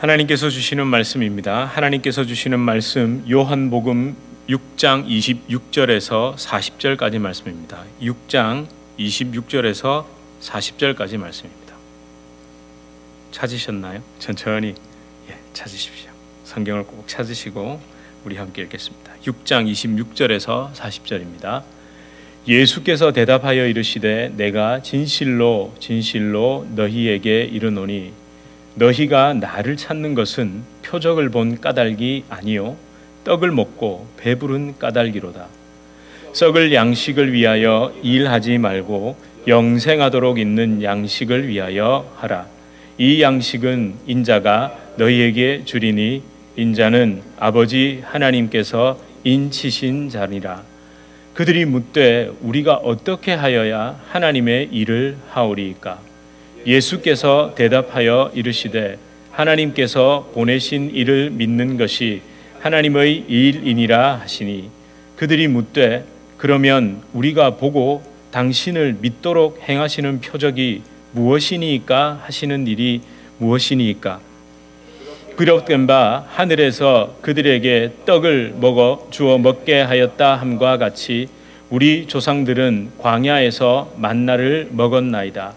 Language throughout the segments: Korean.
하나님께서 주시는 말씀입니다. 하나님께서 주시는 말씀 요한복음 6장 26절에서 40절까지 말씀입니다. 6장 26절에서 40절까지 말씀입니다. 찾으셨나요? 천천히 찾으십시오. 성경을 꼭 찾으시고 우리 함께 읽겠습니다. 6장 26절에서 40절입니다. 예수께서 대답하여 이르시되 내가 진실로 진실로 너희에게 이르노니 너희가 나를 찾는 것은 표적을 본 까닭이 아니요 떡을 먹고 배부른 까닭이로다. 썩을 양식을 위하여 일하지 말고 영생하도록 있는 양식을 위하여 하라. 이 양식은 인자가 너희에게 주리니 인자는 아버지 하나님께서 인치신 자니라. 그들이 묻되 우리가 어떻게 하여야 하나님의 일을 하오리이까? 예수께서 대답하여 이르시되 하나님께서 보내신 이를 믿는 것이 하나님의 일이니라 하시니 그들이 묻되 그러면 우리가 보고 당신을 믿도록 행하시는 표적이 무엇이니까 하시는 일이 무엇이니까? 기록된 바 하늘에서 그들에게 떡을 주어 먹게 하였다 함과 같이 우리 조상들은 광야에서 만나를 먹었나이다.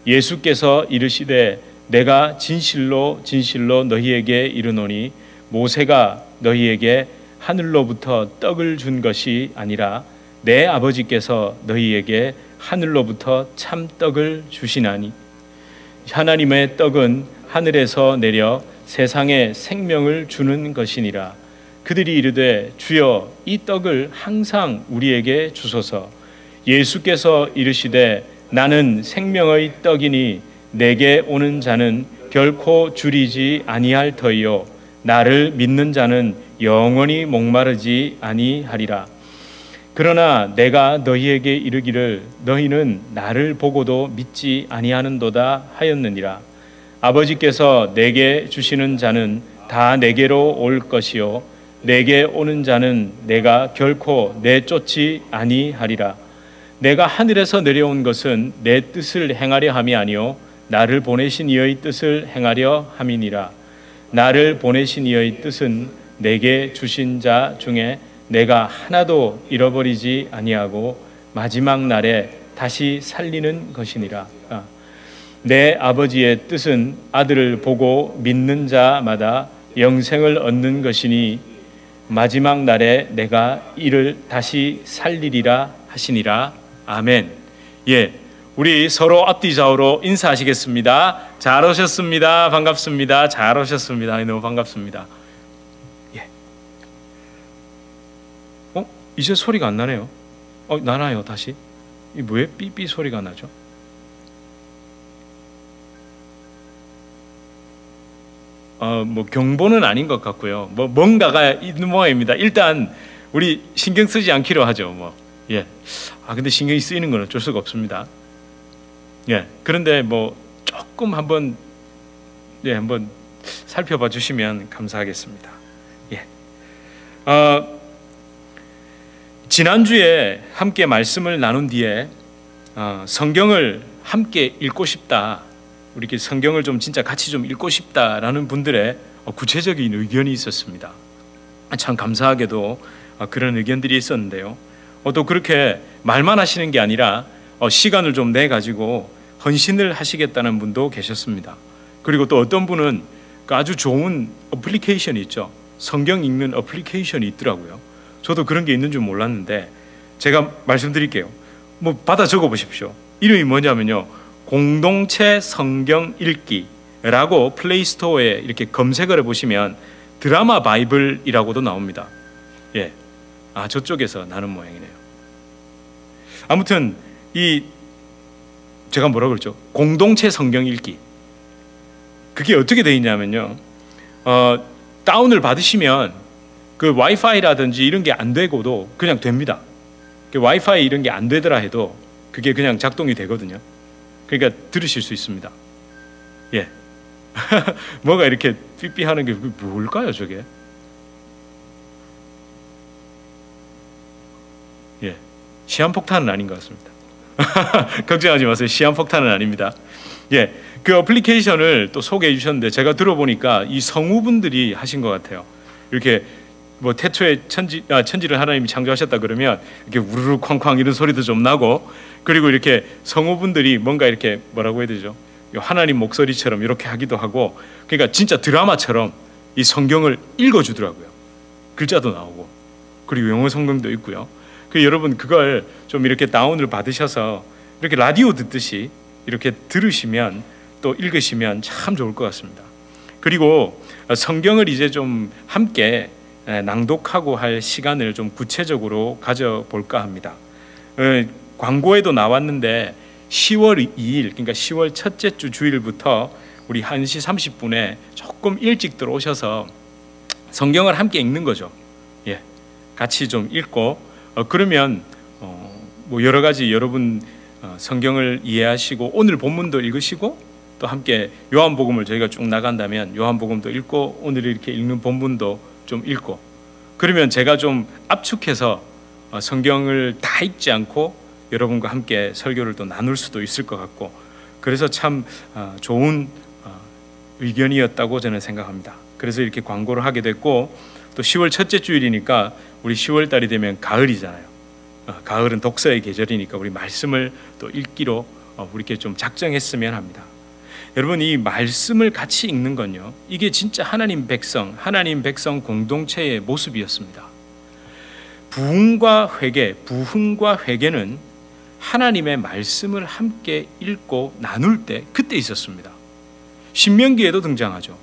예수께서 이르시되 내가 진실로 진실로 너희에게 이르노니 모세가 너희에게 하늘로부터 떡을 준 것이 아니라 내 아버지께서 너희에게 하늘로부터 참떡을 주시나니 하나님의 떡은 하늘에서 내려 세상에 생명을 주는 것이니라. 그들이 이르되 주여 이 떡을 항상 우리에게 주소서. 예수께서 이르시되 나는 생명의 떡이니 내게 오는 자는 결코 줄이지 아니할 터이요 나를 믿는 자는 영원히 목마르지 아니하리라. 그러나 내가 너희에게 이르기를 너희는 나를 보고도 믿지 아니하는도다 하였느니라. 아버지께서 내게 주시는 자는 다 내게로 올 것이요 내게 오는 자는 내가 결코 내쫓지 아니하리라. 내가 하늘에서 내려온 것은 내 뜻을 행하려 함이 아니요 나를 보내신 이의 뜻을 행하려 함이니라. 나를 보내신 이의 뜻은 내게 주신 자 중에 내가 하나도 잃어버리지 아니하고 마지막 날에 다시 살리는 것이니라. 내 아버지의 뜻은 아들을 보고 믿는 자마다 영생을 얻는 것이니 마지막 날에 내가 이를 다시 살리리라 하시니라. 아멘. 우리 서로 앞뒤 좌우로 인사하시겠습니다. 잘 오셨습니다. 반갑습니다. 잘 오셨습니다. 너무 반갑습니다. 이제 소리가 안 나네요. 나나요 다시? 왜 삐삐 소리가 나죠? 경보는 아닌 것 같고요. 뭔가가 있는 모양입니다. 일단 우리 신경 쓰지 않기로 하죠. 근데 신경이 쓰이는 건 어쩔 수가 없습니다. 그런데 조금 한번 살펴봐 주시면 감사하겠습니다. 지난주에 함께 말씀을 나눈 뒤에 성경을 함께 읽고 싶다. 우리 성경을 좀 진짜 같이 좀 읽고 싶다라는 분들의 구체적인 의견이 있었습니다. 참 감사하게도 그런 의견들이 있었는데요. 또 그렇게 말만 하시는 게 아니라 시간을 좀 내 가지고 헌신을 하시겠다는 분도 계셨습니다. 그리고 또 어떤 분은 아주 좋은 어플리케이션이 있죠. 성경 읽는 어플리케이션이 있더라고요. 저도 그런 게 있는 줄 몰랐는데 제가 말씀드릴게요. 받아 적어 보십시오. 이름이 뭐냐면요, 공동체 성경 읽기라고 플레이스토어에 이렇게 검색을 해보시면 드라마 바이블이라고도 나옵니다. 저쪽에서 나는 모양이네요. 아무튼 제가 뭐라 그랬죠? 공동체 성경 읽기. 그게 어떻게 되어 있냐면요, 다운을 받으시면 그 와이파이라든지 이런 게 안 되고도 그냥 됩니다. 와이파이 이런 게 안 되더라 해도 그게 그냥 작동이 되거든요. 그러니까 들으실 수 있습니다. 뭐가 이렇게 삐삐하는 게 뭘까요, 저게? 시한폭탄은 아닌 것 같습니다. 걱정하지 마세요. 시한폭탄은 아닙니다. 예, 그 어플리케이션을 또 소개해 주셨는데 제가 들어보니까 이 성우분들이 하신 것 같아요. 이렇게 뭐 태초에 천지를 하나님이 창조하셨다 그러면 이렇게 우르르 쾅쾅 이런 소리도 좀 나고, 그리고 이렇게 성우분들이 뭔가 이렇게 뭐라고 해야 되죠? 하나님 목소리처럼 이렇게 하기도 하고, 그러니까 진짜 드라마처럼 이 성경을 읽어주더라고요. 글자도 나오고, 그리고 영어 성경도 있고요. 그 여러분 그걸 좀 이렇게 다운을 받으셔서 이렇게 라디오 듣듯이 이렇게 들으시면 또 읽으시면 참 좋을 것 같습니다. 그리고 성경을 이제 좀 함께 낭독하고 할 시간을 좀 구체적으로 가져볼까 합니다. 광고에도 나왔는데 10월 2일, 그러니까 10월 첫째 주 주일부터 우리 1시 30분에 조금 일찍 들어오셔서 성경을 함께 읽는 거죠. 예, 같이 좀 읽고 그러면 뭐 여러 가지 여러분 성경을 이해하시고 오늘 본문도 읽으시고 또 함께 요한복음을 저희가 쭉 나간다면 요한복음도 읽고 오늘 이렇게 읽는 본문도 좀 읽고, 그러면 제가 좀 압축해서 성경을 다 읽지 않고 여러분과 함께 설교를 또 나눌 수도 있을 것 같고, 그래서 참 좋은 의견이었다고 저는 생각합니다. 그래서 이렇게 광고를 하게 됐고, 또 10월 첫째 주일이니까 우리 10월 달이 되면 가을이잖아요. 가을은 독서의 계절이니까 우리 말씀을 또 읽기로 우리께 좀 작정했으면 합니다. 여러분, 이 말씀을 같이 읽는 건요, 이게 진짜 하나님 백성 공동체의 모습이었습니다. 부흥과 회개는 하나님의 말씀을 함께 읽고 나눌 때 그때 있었습니다. 신명기에도 등장하죠.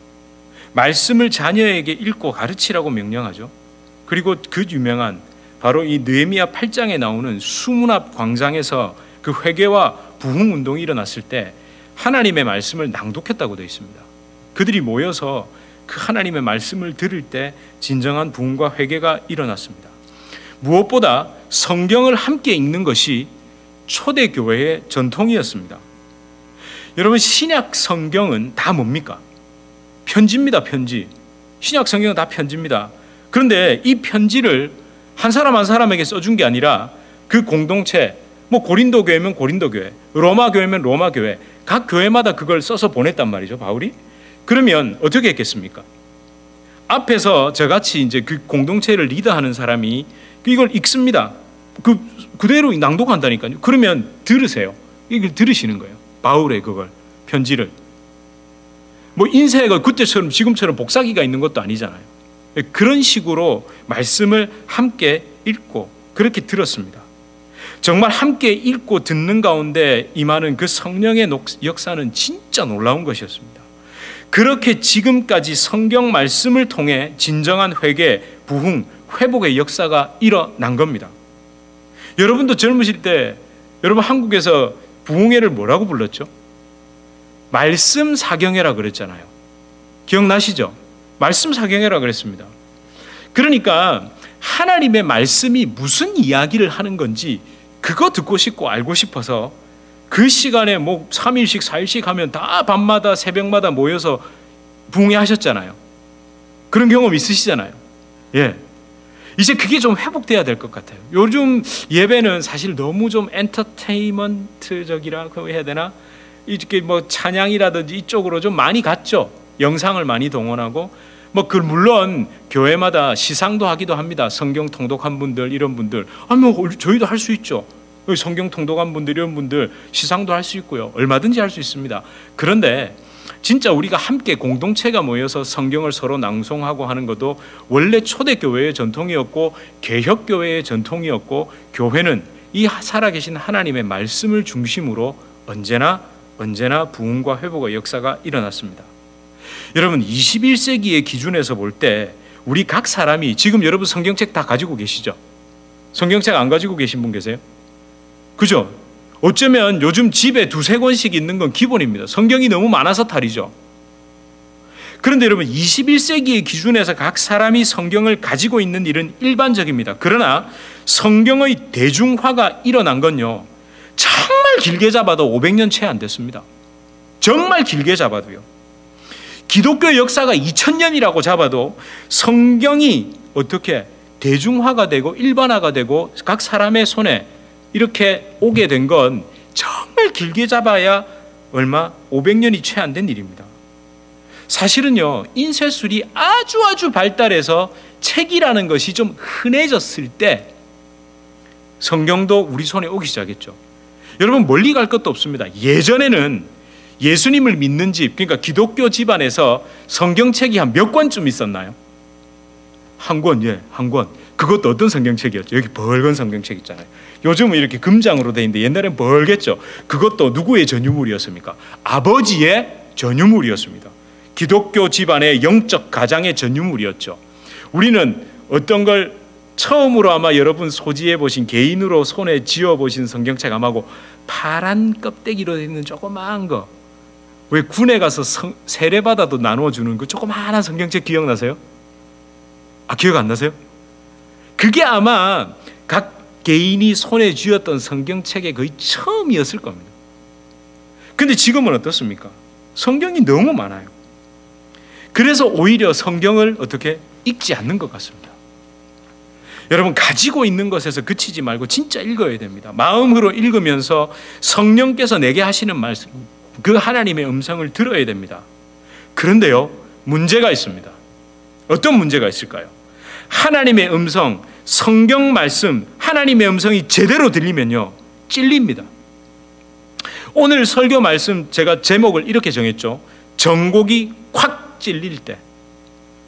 말씀을 자녀에게 읽고 가르치라고 명령하죠. 그리고 그 유명한 바로 이 느헤미야 8장에 나오는 수문 앞 광장에서 그 회개와 부흥 운동이 일어났을 때 하나님의 말씀을 낭독했다고 되어 있습니다. 그들이 모여서 그 하나님의 말씀을 들을 때 진정한 부흥과 회개가 일어났습니다. 무엇보다 성경을 함께 읽는 것이 초대교회의 전통이었습니다. 여러분, 신약 성경은 다 뭡니까? 편지입니다. 편지. 신약 성경은 다 편지입니다. 그런데 이 편지를 한 사람 한 사람에게 써준 게 아니라 그 공동체, 뭐 고린도 교회면 고린도 교회, 로마 교회면 로마 교회, 각 교회마다 그걸 써서 보냈단 말이죠, 바울이. 그러면 어떻게 했겠습니까? 앞에서 저같이 이제 그 공동체를 리더하는 사람이 이걸 읽습니다. 그대로 낭독한다니까요. 그러면 들으세요. 이걸 들으시는 거예요. 바울의 그걸 편지를. 뭐 인쇄가 그때처럼 지금처럼 복사기가 있는 것도 아니잖아요. 그런 식으로 말씀을 함께 읽고 그렇게 들었습니다. 정말 함께 읽고 듣는 가운데 임하는 그 성령의 역사는 진짜 놀라운 것이었습니다. 그렇게 지금까지 성경 말씀을 통해 진정한 회개, 부흥, 회복의 역사가 일어난 겁니다. 여러분도 젊으실 때 여러분 한국에서 부흥회를 뭐라고 불렀죠? 말씀 사경회라 그랬잖아요. 기억나시죠? 말씀 사경회라 그랬습니다. 그러니까 하나님의 말씀이 무슨 이야기를 하는 건지 그거 듣고 싶고 알고 싶어서 그 시간에 뭐 3일씩 4일씩 하면 다 밤마다 새벽마다 모여서 부흥회 하셨잖아요. 그런 경험 있으시잖아요. 예. 이제 그게 좀 회복돼야 될 것 같아요. 요즘 예배는 사실 너무 좀 엔터테인먼트적이라고 해야 되나? 이렇게 뭐 찬양이라든지 이쪽으로 좀 많이 갔죠. 영상을 많이 동원하고 뭐 물론 교회마다 시상도 하기도 합니다. 성경 통독한 분들 이런 분들 뭐 저희도 할 수 있죠. 성경 통독한 분들 이런 분들 시상도 할 수 있고요. 얼마든지 할 수 있습니다. 그런데 진짜 우리가 함께 공동체가 모여서 성경을 서로 낭송하고 하는 것도 원래 초대교회의 전통이었고 개혁교회의 전통이었고, 교회는 이 살아계신 하나님의 말씀을 중심으로 언제나 부흥과 회복의 역사가 일어났습니다. 여러분, 21세기의 기준에서 볼 때 우리 각 사람이 지금 여러분 성경책 다 가지고 계시죠? 성경책 안 가지고 계신 분 계세요? 그죠? 어쩌면 요즘 집에 2-3권씩 있는 건 기본입니다. 성경이 너무 많아서 탈이죠. 그런데 여러분 21세기의 기준에서 각 사람이 성경을 가지고 있는 일은 일반적입니다. 그러나 성경의 대중화가 일어난 건요, 정말 길게 잡아도 500년 채 안 됐습니다. 정말 길게 잡아도요. 기독교의 역사가 2000년이라고 잡아도 성경이 어떻게 대중화가 되고 일반화가 되고 각 사람의 손에 이렇게 오게 된 건 정말 길게 잡아야 얼마? 500년이 채 안 된 일입니다. 사실은요, 인쇄술이 아주 발달해서 책이라는 것이 좀 흔해졌을 때 성경도 우리 손에 오기 시작했죠. 여러분, 멀리 갈 것도 없습니다. 예전에는 예수님을 믿는 집, 그러니까 기독교 집안에서 성경책이 한 몇 권쯤 있었나요? 한 권, 한 권. 그것도 어떤 성경책이었죠? 여기 벌건 성경책 있잖아요. 요즘은 이렇게 금장으로 돼 있는데 옛날엔 벌겠죠. 그것도 누구의 전유물이었습니까? 아버지의 전유물이었습니다. 기독교 집안의 영적 가장의 전유물이었죠. 우리는 어떤 걸 처음으로 아마 여러분 소지해 보신, 개인으로 손에 쥐어 보신 성경책 아마고 파란 껍데기로 되어 있는 조그마한 거, 왜 군에 가서 세례받아도 나눠주는 그 조그마한 성경책 기억나세요? 기억 안 나세요? 그게 아마 각 개인이 손에 쥐었던 성경책의 거의 처음이었을 겁니다. 근데 지금은 어떻습니까? 성경이 너무 많아요. 그래서 오히려 성경을 어떻게 읽지 않는 것 같습니다. 여러분, 가지고 있는 것에서 그치지 말고 진짜 읽어야 됩니다. 마음으로 읽으면서 성령께서 내게 하시는 말씀, 그 하나님의 음성을 들어야 됩니다. 그런데요, 문제가 있습니다. 어떤 문제가 있을까요? 하나님의 음성, 성경 말씀, 하나님의 음성이 제대로 들리면요, 찔립니다. 오늘 설교 말씀 제가 제목을 이렇게 정했죠. 전곡이 콱 찔릴 때.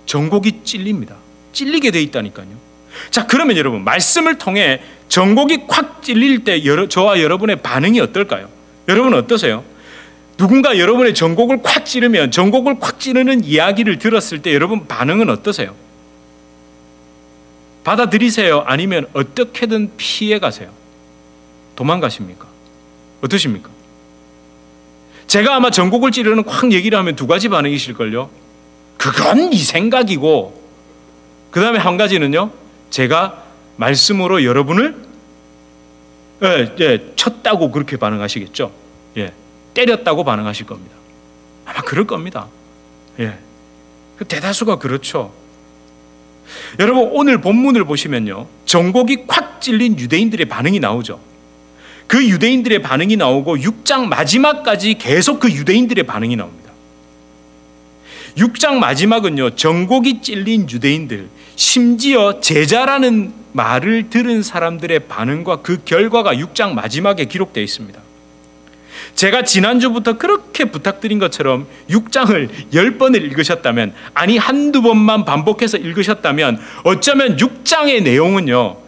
전곡이 찔립니다. 찔리게 돼 있다니까요. 자, 그러면 여러분, 말씀을 통해 전곡이 콱 찔릴 때 저와 여러분의 반응이 어떨까요? 여러분 어떠세요? 누군가 여러분의 전곡을 콱 찌르면, 전곡을 콱 찌르는 이야기를 들었을 때 여러분 반응은 어떠세요? 받아들이세요? 아니면 어떻게든 피해 가세요? 도망가십니까? 어떠십니까? 제가 아마 전곡을 찌르는 콱 얘기를 하면 두 가지 반응이실걸요. 그건 이 생각이고, 그 다음에 한 가지는요, 제가 말씀으로 여러분을 쳤다고 그렇게 반응하시겠죠. 때렸다고 반응하실 겁니다. 아마 그럴 겁니다. 대다수가 그렇죠. 여러분, 오늘 본문을 보시면요, 전곡이 콱 찔린 유대인들의 반응이 나오죠. 그 유대인들의 반응이 나오고 6장 마지막까지 계속 그 유대인들의 반응이 나옵니다. 6장 마지막은요, 전곡이 찔린 유대인들, 심지어 제자라는 말을 들은 사람들의 반응과 그 결과가 6장 마지막에 기록되어 있습니다. 제가 지난주부터 그렇게 부탁드린 것처럼 6장을 10번을 읽으셨다면, 아니 한두 번만 반복해서 읽으셨다면, 어쩌면 6장의 내용은요,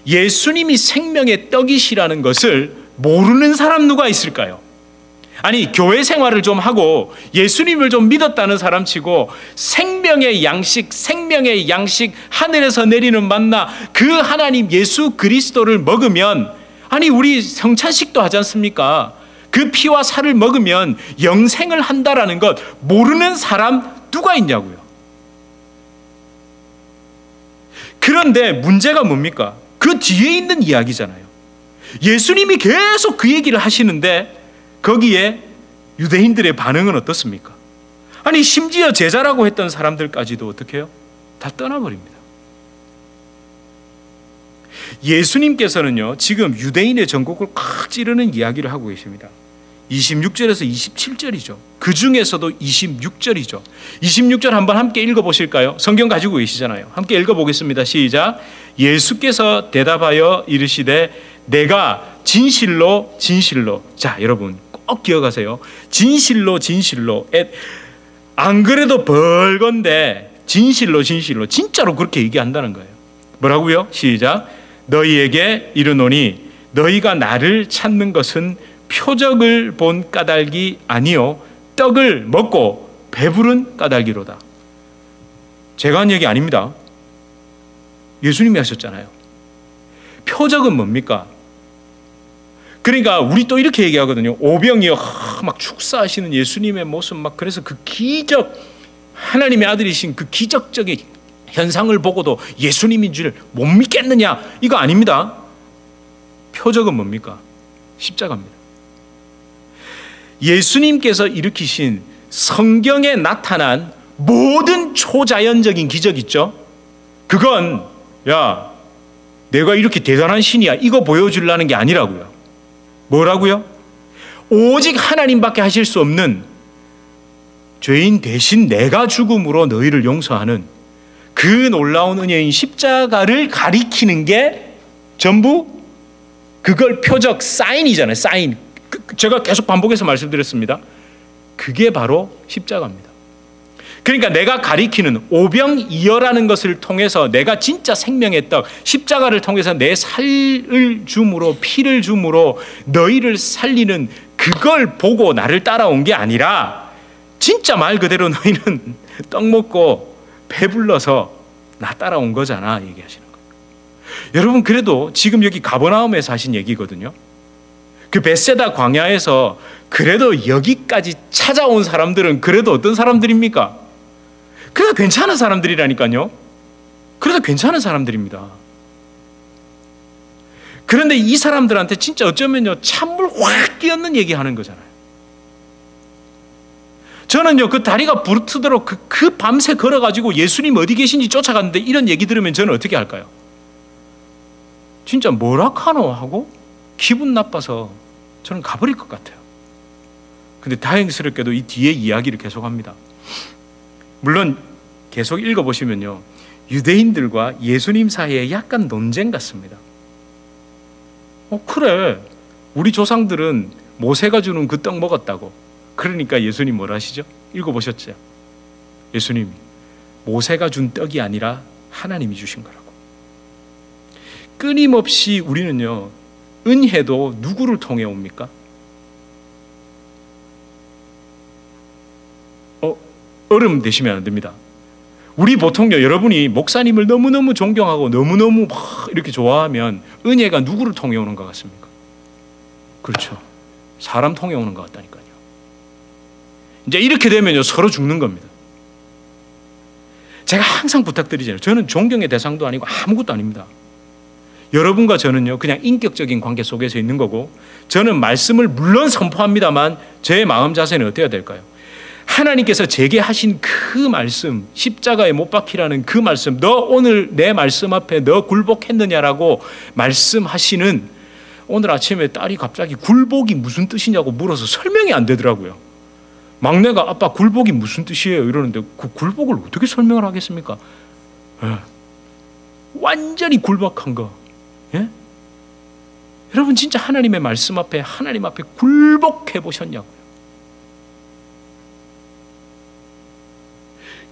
예수님이 생명의 떡이시라는 것을 모르는 사람 누가 있을까요? 아니, 교회 생활을 좀 하고 예수님을 좀 믿었다는 사람 치고 생명의 양식 하늘에서 내리는 만나, 그 하나님 예수 그리스도를 먹으면, 아니 우리 성찬식도 하지 않습니까? 그 피와 살을 먹으면 영생을 한다라는 것 모르는 사람 누가 있냐고요. 그런데 문제가 뭡니까? 그 뒤에 있는 이야기잖아요. 예수님이 계속 그 얘기를 하시는데 거기에 유대인들의 반응은 어떻습니까? 아니, 심지어 제자라고 했던 사람들까지도 어떻게 해요? 다 떠나버립니다. 예수님께서는요, 지금 유대인의 전곡을 콱 찌르는 이야기를 하고 계십니다. 26절에서 27절이죠. 그 중에서도 26절이죠. 26절 한번 함께 읽어보실까요? 성경 가지고 계시잖아요. 함께 읽어보겠습니다. 시작. 예수께서 대답하여 이르시되 내가 진실로 자, 여러분 꼭 기억하세요. 진실로 안 그래도 벌건데 진실로 진짜로 그렇게 얘기한다는 거예요. 뭐라고요? 시작. 너희에게 이르노니 너희가 나를 찾는 것은 표적을 본 까닭이 아니요 떡을 먹고 배부른 까닭이로다. 제가 한 얘기 아닙니다. 예수님이 하셨잖아요. 표적은 뭡니까? 그러니까 우리 또 이렇게 얘기하거든요. 오병이어 막 축사하시는 예수님의 모습, 막 그래서 그 기적, 하나님의 아들이신 그 기적적인 현상을 보고도 예수님인 줄 못 믿겠느냐, 이거 아닙니다. 표적은 뭡니까? 십자가입니다. 예수님께서 일으키신 성경에 나타난 모든 초자연적인 기적 있죠? 그건 야, 내가 이렇게 대단한 신이야 이거 보여주려는 게 아니라고요. 뭐라고요? 오직 하나님밖에 하실 수 없는 죄인 대신 내가 죽음으로 너희를 용서하는 그 놀라운 은혜인 십자가를 가리키는 게 전부 그걸 표적 사인이잖아요. 사인. 제가 계속 반복해서 말씀드렸습니다. 그게 바로 십자가입니다. 그러니까 내가 가리키는 오병이어라는 것을 통해서 내가 진짜 생명의 떡 십자가를 통해서 내 살을 줌으로 피를 줌으로 너희를 살리는 그걸 보고 나를 따라온 게 아니라 진짜 말 그대로 너희는 떡 먹고 배불러서 나 따라온 거잖아 얘기하시는 거예요. 여러분 그래도 지금 여기 가버나움에서 하신 얘기거든요. 그 벳세다 광야에서 그래도 여기까지 찾아온 사람들은 그래도 어떤 사람들입니까? 그래도 괜찮은 사람들이라니까요. 그래도 괜찮은 사람들입니다. 그런데 이 사람들한테 진짜 어쩌면요 찬물 확 끼얹는 얘기하는 거잖아요. 저는요 그 다리가 부르트도록 그 밤새 걸어가지고 예수님 어디 계신지 쫓아갔는데 이런 얘기 들으면 저는 어떻게 할까요? 진짜 뭐라카노 하고 기분 나빠서 저는 가버릴 것 같아요. 근데 다행스럽게도 이 뒤에 이야기를 계속합니다. 물론 계속 읽어보시면요 유대인들과 예수님 사이에 약간 논쟁 같습니다. 그래 우리 조상들은 모세가 주는 그 떡 먹었다고. 그러니까 예수님 뭐라 하시죠? 읽어보셨죠? 예수님 모세가 준 떡이 아니라 하나님이 주신 거라고. 끊임없이 우리는요 은혜도 누구를 통해 옵니까? 얼음 되시면 안 됩니다. 우리 보통요 여러분이 목사님을 너무너무 존경하고 너무너무 막 이렇게 좋아하면 은혜가 누구를 통해 오는 것 같습니까? 그렇죠. 사람 통해 오는 것 같다니까요. 이제 이렇게 되면요 서로 죽는 겁니다. 제가 항상 부탁드리잖아요. 저는 존경의 대상도 아니고 아무것도 아닙니다. 여러분과 저는요 그냥 인격적인 관계 속에서 있는 거고 저는 말씀을 물론 선포합니다만 제 마음 자세는 어때야 될까요? 하나님께서 제게 하신 그 말씀 십자가에 못 박히라는 그 말씀 너 오늘 내 말씀 앞에 너 굴복했느냐라고 말씀하시는 오늘 아침에 딸이 갑자기 굴복이 무슨 뜻이냐고 물어서 설명이 안 되더라고요. 막내가 아빠 굴복이 무슨 뜻이에요? 이러는데 그 굴복을 어떻게 설명을 하겠습니까? 완전히 굴복한 거. 예? 여러분 진짜 하나님의 말씀 앞에 하나님 앞에 굴복해 보셨냐고요?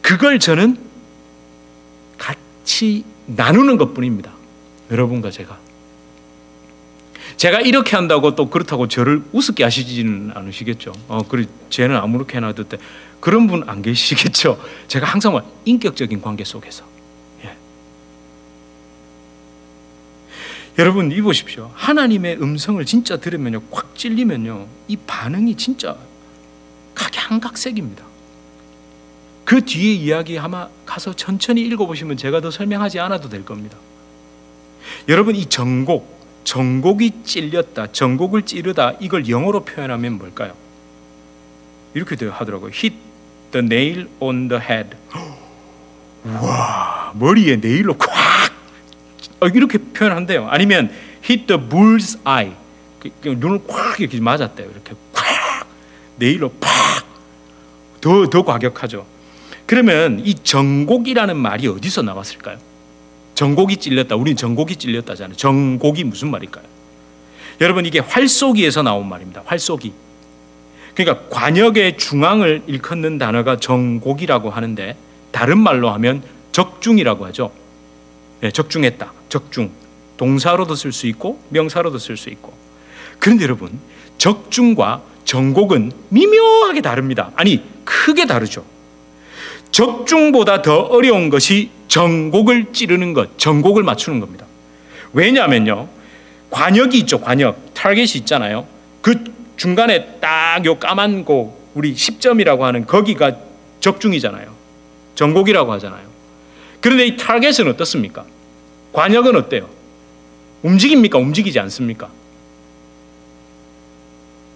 그걸 저는 같이 나누는 것뿐입니다. 여러분과 제가 이렇게 한다고 또 그렇다고 저를 우습게 하시지는 않으시겠죠. 그래 쟤는 아무렇게나 듣대 그런 분 안 계시겠죠. 제가 항상 인격적인 관계 속에서. 예. 여러분 이 보십시오. 하나님의 음성을 진짜 들으면요, 꽉 찔리면요, 이 반응이 진짜 각양각색입니다. 그 뒤에 이야기 아마 가서 천천히 읽어보시면 제가 더 설명하지 않아도 될 겁니다. 여러분 이 정곡이 찔렸다, 정곡을 찌르다, 이걸 영어로 표현하면 뭘까요? 이렇게 하더라고요. Hit the nail on the head. 와, 머리에 네일로 콱 이렇게 표현한대요. 아니면 hit the bull's eye. 눈을 콱 이렇게 맞았대요. 이렇게 콱 네일로 팍 더 과격하죠. 그러면 이 정곡이라는 말이 어디서 나왔을까요? 정곡이 찔렸다. 우리는 정곡이 찔렸다잖아요. 정곡이 무슨 말일까요? 여러분 이게 활쏘기에서 나온 말입니다. 활쏘기. 그러니까 관역의 중앙을 일컫는 단어가 정곡이라고 하는데 다른 말로 하면 적중이라고 하죠. 네, 적중했다. 적중. 동사로도 쓸 수 있고 명사로도 쓸 수 있고. 그런데 여러분 적중과 정곡은 미묘하게 다릅니다. 아니 크게 다르죠. 적중보다 더 어려운 것이 정곡을 찌르는 것, 정곡을 맞추는 겁니다. 왜냐하면요, 관역이 있죠. 관역, 타겟이 있잖아요. 그 중간에 딱 요 까만 거 우리 10점이라고 하는 거기가 적중이잖아요. 정곡이라고 하잖아요. 그런데 이 타겟은 어떻습니까? 관역은 어때요? 움직입니까? 움직이지 않습니까?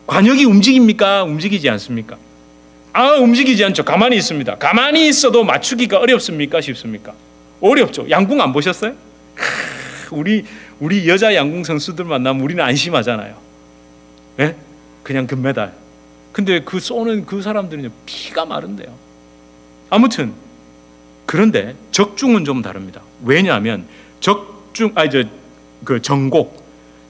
관역이 움직입니까? 움직이지 않습니까? 움직이지 않죠. 가만히 있습니다. 가만히 있어도 맞추기가 어렵습니까? 쉽습니까? 어렵죠. 양궁 안 보셨어요? 우리 여자 양궁 선수들 만나면 우리는 안심하잖아요. 네? 그냥 금메달. 근데 그 쏘는 그 사람들은 피가 마른대요. 아무튼 그런데 적중은 좀 다릅니다. 왜냐하면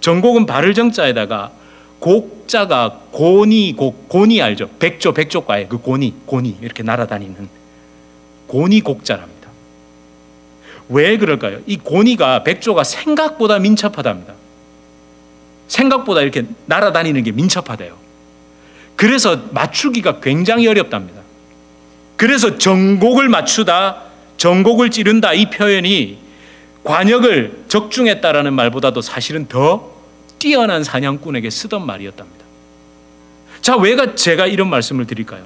정곡은 발을 정자에다가 곡자가 고니 알죠? 백조과에 그 고니 이렇게 날아다니는 고니 곡자랍니다. 왜 그럴까요? 이 고니가 백조가 생각보다 민첩하답니다. 생각보다 이렇게 날아다니는 게 민첩하대요. 그래서 맞추기가 굉장히 어렵답니다. 그래서 정곡을 맞추다, 정곡을 찌른다, 이 표현이 관역을 적중했다라는 말보다도 사실은 더 뛰어난 사냥꾼에게 쓰던 말이었답니다. 자, 왜 제가 이런 말씀을 드릴까요?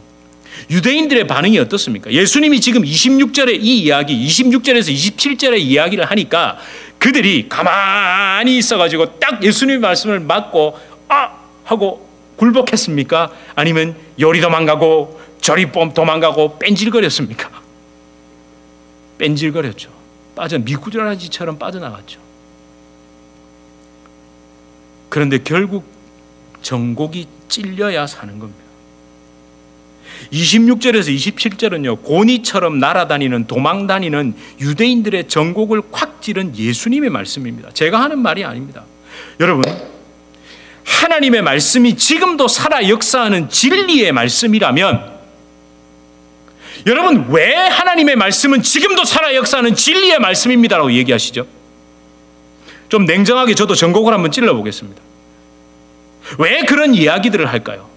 유대인들의 반응이 어떻습니까? 예수님이 지금 26절에 이 이야기, 26절에서 27절의 이야기를 하니까 그들이 가만히 있어가지고 딱 예수님의 말씀을 맞고 하고 굴복했습니까? 아니면 요리 도망가고 저리 도망가고 뺀질거렸습니까? 뺀질거렸죠. 미꾸라지처럼 빠져나갔죠. 그런데 결국 정곡이 찔려야 사는 겁니다. 26절에서 27절은요, 고니처럼 날아다니는, 도망다니는 유대인들의 정곡을 콱 찌른 예수님의 말씀입니다. 제가 하는 말이 아닙니다. 여러분, 하나님의 말씀이 지금도 살아 역사하는 진리의 말씀이라면, 여러분, 왜 하나님의 말씀은 지금도 살아 역사하는 진리의 말씀입니다라고 얘기하시죠? 좀 냉정하게 저도 정곡을 한번 찔러보겠습니다. 왜 그런 이야기들을 할까요?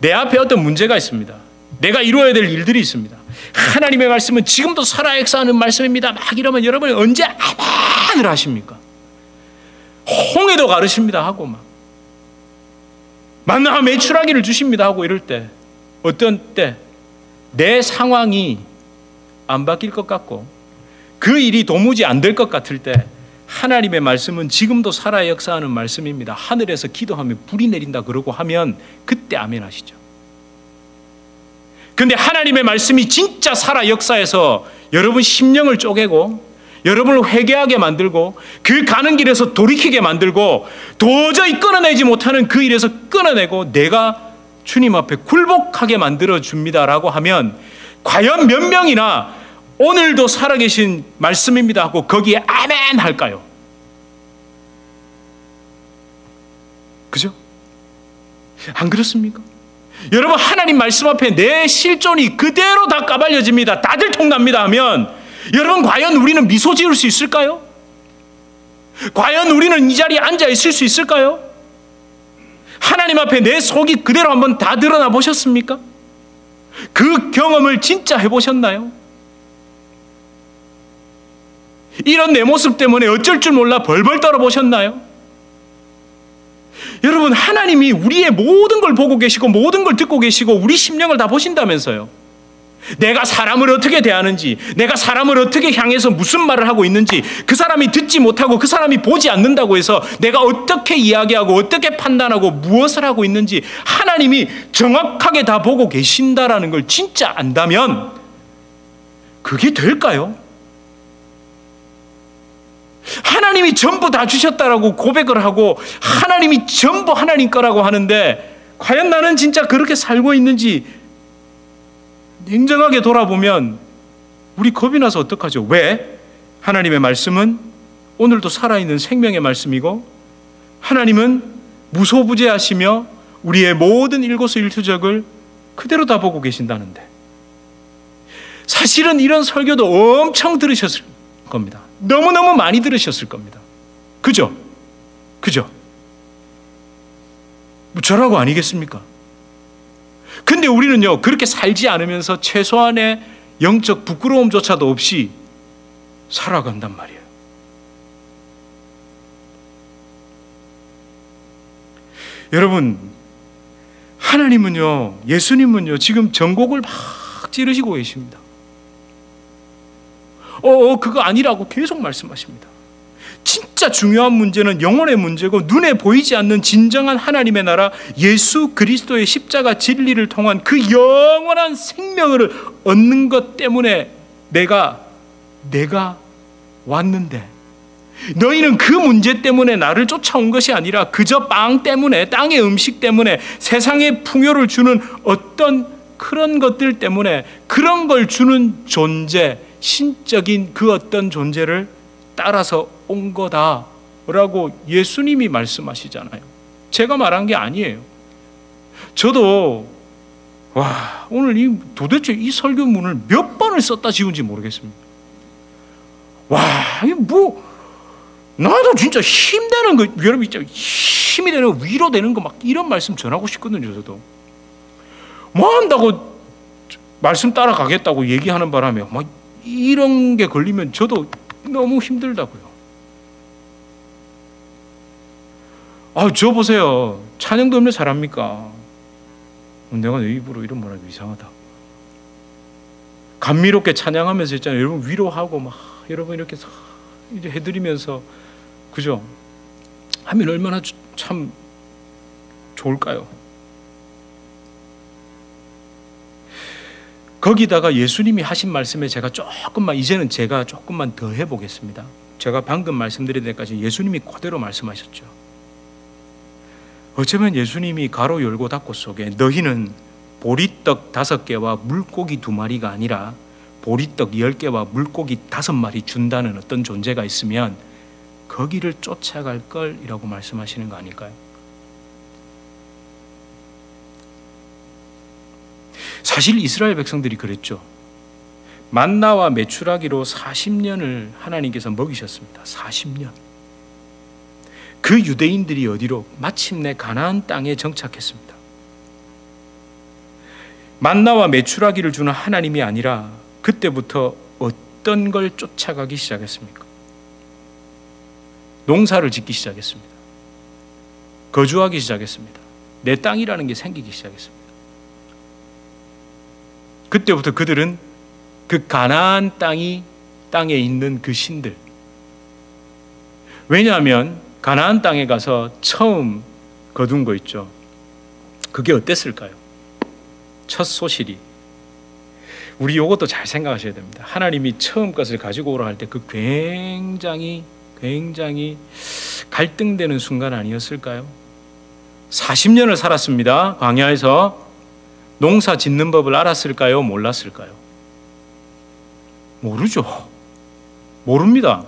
내 앞에 어떤 문제가 있습니다. 내가 이루어야 될 일들이 있습니다. 하나님의 말씀은 지금도 살아 역사하는 말씀입니다. 막 이러면 여러분이 언제 아멘을 하십니까? 홍해도 가르십니다 하고 막 만나 매출하기를 주십니다 하고 이럴 때, 어떤 때 내 상황이 안 바뀔 것 같고 그 일이 도무지 안 될 것 같을 때, 하나님의 말씀은 지금도 살아 역사하는 말씀입니다. 하늘에서 기도하면 불이 내린다 그러고 하면 그때 아멘 하시죠. 근데 하나님의 말씀이 진짜 살아 역사해서 여러분 심령을 쪼개고 여러분을 회개하게 만들고 그 가는 길에서 돌이키게 만들고 도저히 끊어내지 못하는 그 일에서 끊어내고 내가 주님 앞에 굴복하게 만들어줍니다라고 하면 과연 몇 명이나 오늘도 살아계신 말씀입니다 하고 거기에 아멘 할까요? 그죠? 안 그렇습니까? 여러분, 하나님 말씀 앞에 내 실존이 그대로 다 까발려집니다. 다 들통납니다 하면 여러분, 과연 우리는 미소 지을 수 있을까요? 과연 우리는 이 자리에 앉아 있을 수 있을까요? 하나님 앞에 내 속이 그대로 한번 다 드러나 보셨습니까? 그 경험을 진짜 해보셨나요? 이런 내 모습 때문에 어쩔 줄 몰라 벌벌 떨어 보셨나요? 여러분, 하나님이 우리의 모든 걸 보고 계시고 모든 걸 듣고 계시고 우리 심령을 다 보신다면서요. 내가 사람을 어떻게 대하는지, 내가 사람을 어떻게 향해서 무슨 말을 하고 있는지, 그 사람이 듣지 못하고 그 사람이 보지 않는다고 해서 내가 어떻게 이야기하고 어떻게 판단하고 무엇을 하고 있는지 하나님이 정확하게 다 보고 계신다라는 걸 진짜 안다면 그게 될까요? 하나님이 전부 다 주셨다라고 고백을 하고 하나님이 전부 하나님 거라고 하는데 과연 나는 진짜 그렇게 살고 있는지 냉정하게 돌아보면 우리 겁이 나서 어떡하죠? 왜? 하나님의 말씀은 오늘도 살아있는 생명의 말씀이고 하나님은 무소부재하시며 우리의 모든 일거수일투족을 그대로 다 보고 계신다는데, 사실은 이런 설교도 엄청 들으셨을 겁니다. 너무너무 많이 들으셨을 겁니다. 그죠? 뭐 저라고 아니겠습니까? 근데 우리는요, 그렇게 살지 않으면서 최소한의 영적 부끄러움조차도 없이 살아간단 말이에요. 여러분, 하나님은요, 예수님은요, 지금 전곡을 막 찌르시고 계십니다. 그거 아니라고 계속 말씀하십니다. 진짜 중요한 문제는 영혼의 문제고 눈에 보이지 않는 진정한 하나님의 나라 예수 그리스도의 십자가 진리를 통한 그 영원한 생명을 얻는 것 때문에 내가 왔는데 너희는 그 문제 때문에 나를 쫓아온 것이 아니라 그저 빵 때문에, 땅의 음식 때문에, 세상의 풍요를 주는 어떤 그런 것들 때문에, 그런 걸 주는 존재, 신적인 그 어떤 존재를 따라서 온 거다라고 예수님이 말씀하시잖아요. 제가 말한 게 아니에요. 저도 오늘 도대체 이 설교문을 몇 번을 썼다 지운지 모르겠습니다. 나도 진짜 힘되는 거, 여러분 진짜 힘이 되는 거, 위로 되는 거 막 이런 말씀 전하고 싶거든요. 저도 뭐 한다고 말씀 따라가겠다고 얘기하는 바람에 막 이런 게 걸리면 저도 너무 힘들다고요. 저 보세요. 찬양도 얼마나 잘합니까? 내가 내 입으로 이런 말하기 이상하다. 감미롭게 찬양하면서 있잖아요. 여러분 위로하고 막 여러분 이렇게 이제 해드리면서 그죠? 하면 얼마나 참 좋을까요? 거기다가 예수님이 하신 말씀에 이제는 제가 조금만 더 해보겠습니다. 제가 방금 말씀드린 데까지 예수님이 그대로 말씀하셨죠. 어쩌면 예수님이 가로 열고 닫고 속에 너희는 보리떡 5개와 물고기 2마리가 아니라 보리떡 10개와 물고기 5마리 준다는 어떤 존재가 있으면 거기를 쫓아갈 걸이라고 말씀하시는 거 아닐까요? 사실 이스라엘 백성들이 그랬죠. 만나와 메추라기로 40년을 하나님께서 먹이셨습니다. 40년. 그 유대인들이 어디로? 마침내 가나안 땅에 정착했습니다. 만나와 메추라기를 주는 하나님이 아니라 그때부터 어떤 걸 쫓아가기 시작했습니까? 농사를 짓기 시작했습니다. 거주하기 시작했습니다. 내 땅이라는 게 생기기 시작했습니다. 그때부터 그들은 그 가나안 땅에 있는 그 신들, 왜냐하면 가나안 땅에 가서 처음 거둔 거 있죠. 그게 어땠을까요? 첫 소실이, 우리 이것도 잘 생각하셔야 됩니다. 하나님이 처음 것을 가지고 오라 할 때 그 굉장히 갈등되는 순간 아니었을까요? 40년을 살았습니다. 광야에서. 농사 짓는 법을 알았을까요? 몰랐을까요? 모르죠. 모릅니다.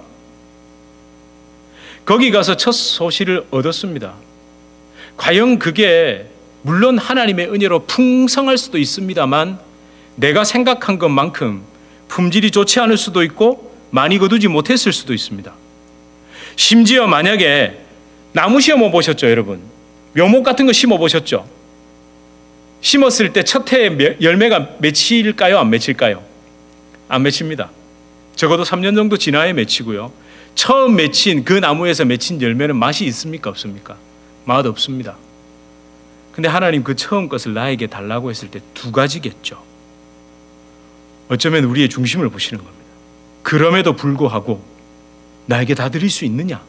거기 가서 첫 소실을 얻었습니다. 과연 그게 물론 하나님의 은혜로 풍성할 수도 있습니다만 내가 생각한 것만큼 품질이 좋지 않을 수도 있고 많이 거두지 못했을 수도 있습니다. 심지어 만약에 나무 심어 보셨죠, 여러분? 묘목 같은 거 심어 보셨죠? 심었을 때 첫 해에 열매가 맺힐까요? 안 맺힐까요? 안 맺힙니다. 적어도 3년 정도 지나야 맺히고요. 처음 맺힌 그 나무에서 맺힌 열매는 맛이 있습니까? 없습니까? 맛 없습니다. 근데 하나님 그 처음 것을 나에게 달라고 했을 때 2가지겠죠. 어쩌면 우리의 중심을 보시는 겁니다. 그럼에도 불구하고 나에게 다 드릴 수 있느냐?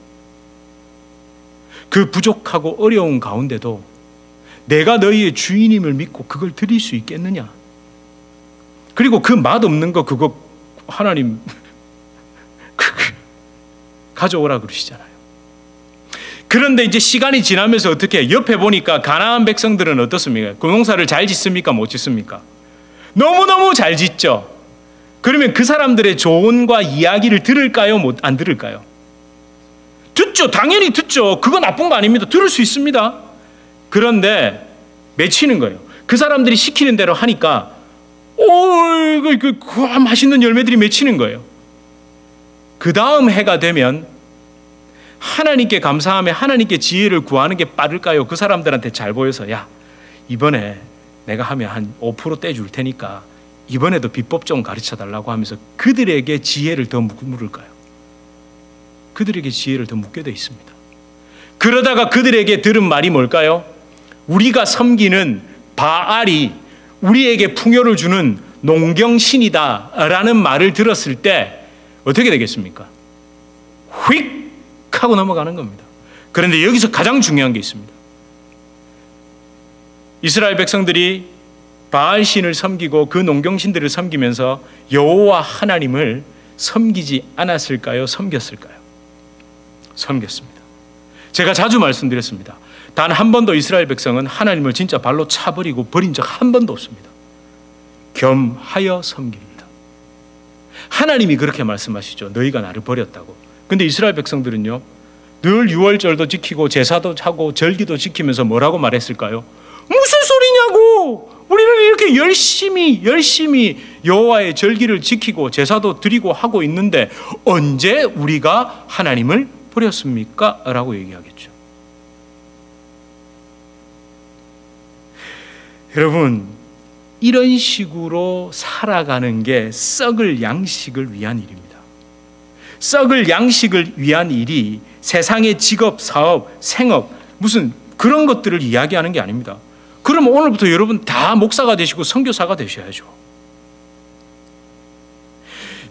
그 부족하고 어려운 가운데도 내가 너희의 주인임을 믿고 그걸 드릴 수 있겠느냐? 그리고 그 맛없는 거 그거 하나님 가져오라 그러시잖아요. 그런데 이제 시간이 지나면서 어떻게 옆에 보니까 가나안 백성들은 어떻습니까? 그 농사를 잘 짓습니까? 못 짓습니까? 너무너무 잘 짓죠. 그러면 그 사람들의 조언과 이야기를 들을까요? 안 들을까요? 듣죠. 당연히 듣죠. 그거 나쁜 거 아닙니다. 들을 수 있습니다. 그런데 맺히는 거예요. 그 사람들이 시키는 대로 하니까 맛있는 열매들이 맺히는 거예요. 그 다음 해가 되면 하나님께 감사하며 하나님께 지혜를 구하는 게 빠를까요? 그 사람들한테 잘 보여서 야, 이번에 내가 하면 한 5% 떼줄 테니까 이번에도 비법 좀 가르쳐 달라고 하면서 그들에게 지혜를 더 물을까요? 그들에게 지혜를 더 묻게 돼 있습니다. 그러다가 그들에게 들은 말이 뭘까요? 우리가 섬기는 바알이 우리에게 풍요를 주는 농경신이다 라는 말을 들었을 때 어떻게 되겠습니까? 휙 하고 넘어가는 겁니다. 그런데 여기서 가장 중요한 게 있습니다. 이스라엘 백성들이 바알신을 섬기고 그 농경신들을 섬기면서 여호와 하나님을 섬기지 않았을까요? 섬겼을까요? 섬겼습니다. 제가 자주 말씀드렸습니다. 단 한 번도 이스라엘 백성은 하나님을 진짜 발로 차버리고 버린 적 한 번도 없습니다. 겸하여 섬깁니다. 하나님이 그렇게 말씀하시죠. 너희가 나를 버렸다고. 근데 이스라엘 백성들은요, 늘 유월절도 지키고 제사도 하고 절기도 지키면서 뭐라고 말했을까요? 무슨 소리냐고! 우리는 이렇게 열심히 여호와의 절기를 지키고 제사도 드리고 하고 있는데 언제 우리가 하나님을 버렸습니까? 라고 얘기하겠죠. 여러분, 이런 식으로 살아가는 게 썩을 양식을 위한 일입니다. 썩을 양식을 위한 일이 세상의 직업, 사업, 생업, 무슨 그런 것들을 이야기하는 게 아닙니다. 그럼 오늘부터 여러분 다 목사가 되시고 선교사가 되셔야죠.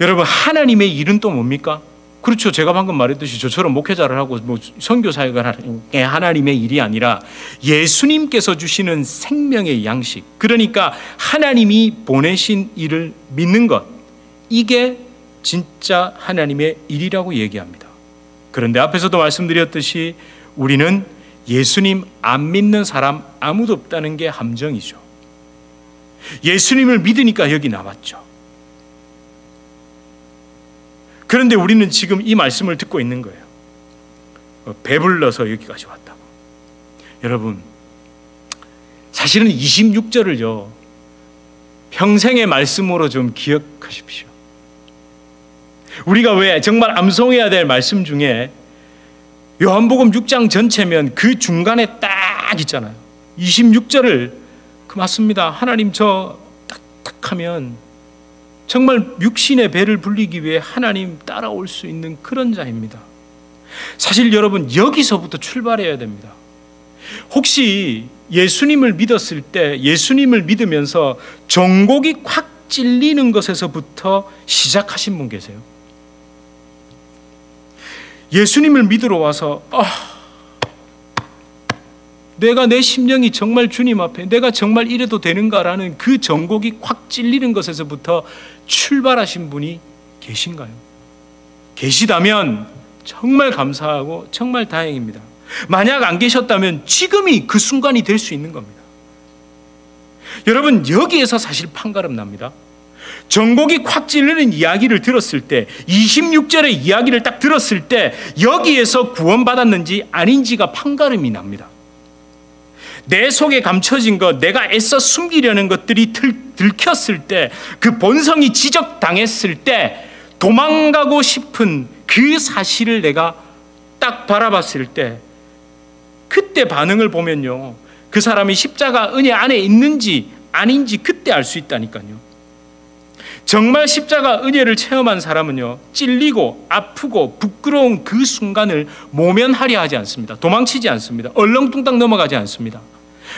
여러분, 하나님의 일은 또 뭡니까? 그렇죠. 제가 방금 말했듯이 저처럼 목회자를 하고 선교사가 하나님의 일이 아니라 예수님께서 주시는 생명의 양식, 그러니까 하나님이 보내신 일을 믿는 것, 이게 진짜 하나님의 일이라고 얘기합니다. 그런데 앞에서도 말씀드렸듯이 우리는 예수님 안 믿는 사람 아무도 없다는 게 함정이죠. 예수님을 믿으니까 여기 나왔죠. 그런데 우리는 지금 이 말씀을 듣고 있는 거예요. 배불러서 여기까지 왔다고. 여러분, 사실은 26절을요, 평생의 말씀으로 좀 기억하십시오. 우리가 왜 정말 암송해야 될 말씀 중에 요한복음 6장 전체면 그 중간에 딱 있잖아요. 26절을 맞습니다. 하나님 저 딱딱하면 정말 육신의 배를 불리기 위해 하나님 따라올 수 있는 그런 자입니다. 사실 여러분, 여기서부터 출발해야 됩니다. 혹시 예수님을 믿었을 때, 예수님을 믿으면서 정곡이 콱 찔리는 것에서부터 시작하신 분 계세요? 예수님을 믿으러 와서 내가 내 심령이 정말 주님 앞에 내가 정말 이래도 되는가라는 그 정곡이 콱 찔리는 것에서부터 출발하신 분이 계신가요? 계시다면 정말 감사하고 정말 다행입니다. 만약 안 계셨다면 지금이 그 순간이 될 수 있는 겁니다. 여러분, 여기에서 사실 판가름 납니다. 정곡이 콱 찔리는 이야기를 들었을 때, 26절의 이야기를 딱 들었을 때 여기에서 구원받았는지 아닌지가 판가름이 납니다. 내 속에 감춰진 것, 내가 애써 숨기려는 것들이 들켰을 때, 그 본성이 지적당했을 때 도망가고 싶은 그 사실을 내가 딱 바라봤을 때, 그때 반응을 보면요, 그 사람이 십자가 은혜 안에 있는지 아닌지 그때 알 수 있다니까요. 정말 십자가 은혜를 체험한 사람은요, 찔리고 아프고 부끄러운 그 순간을 모면하려 하지 않습니다. 도망치지 않습니다. 얼렁뚱땅 넘어가지 않습니다.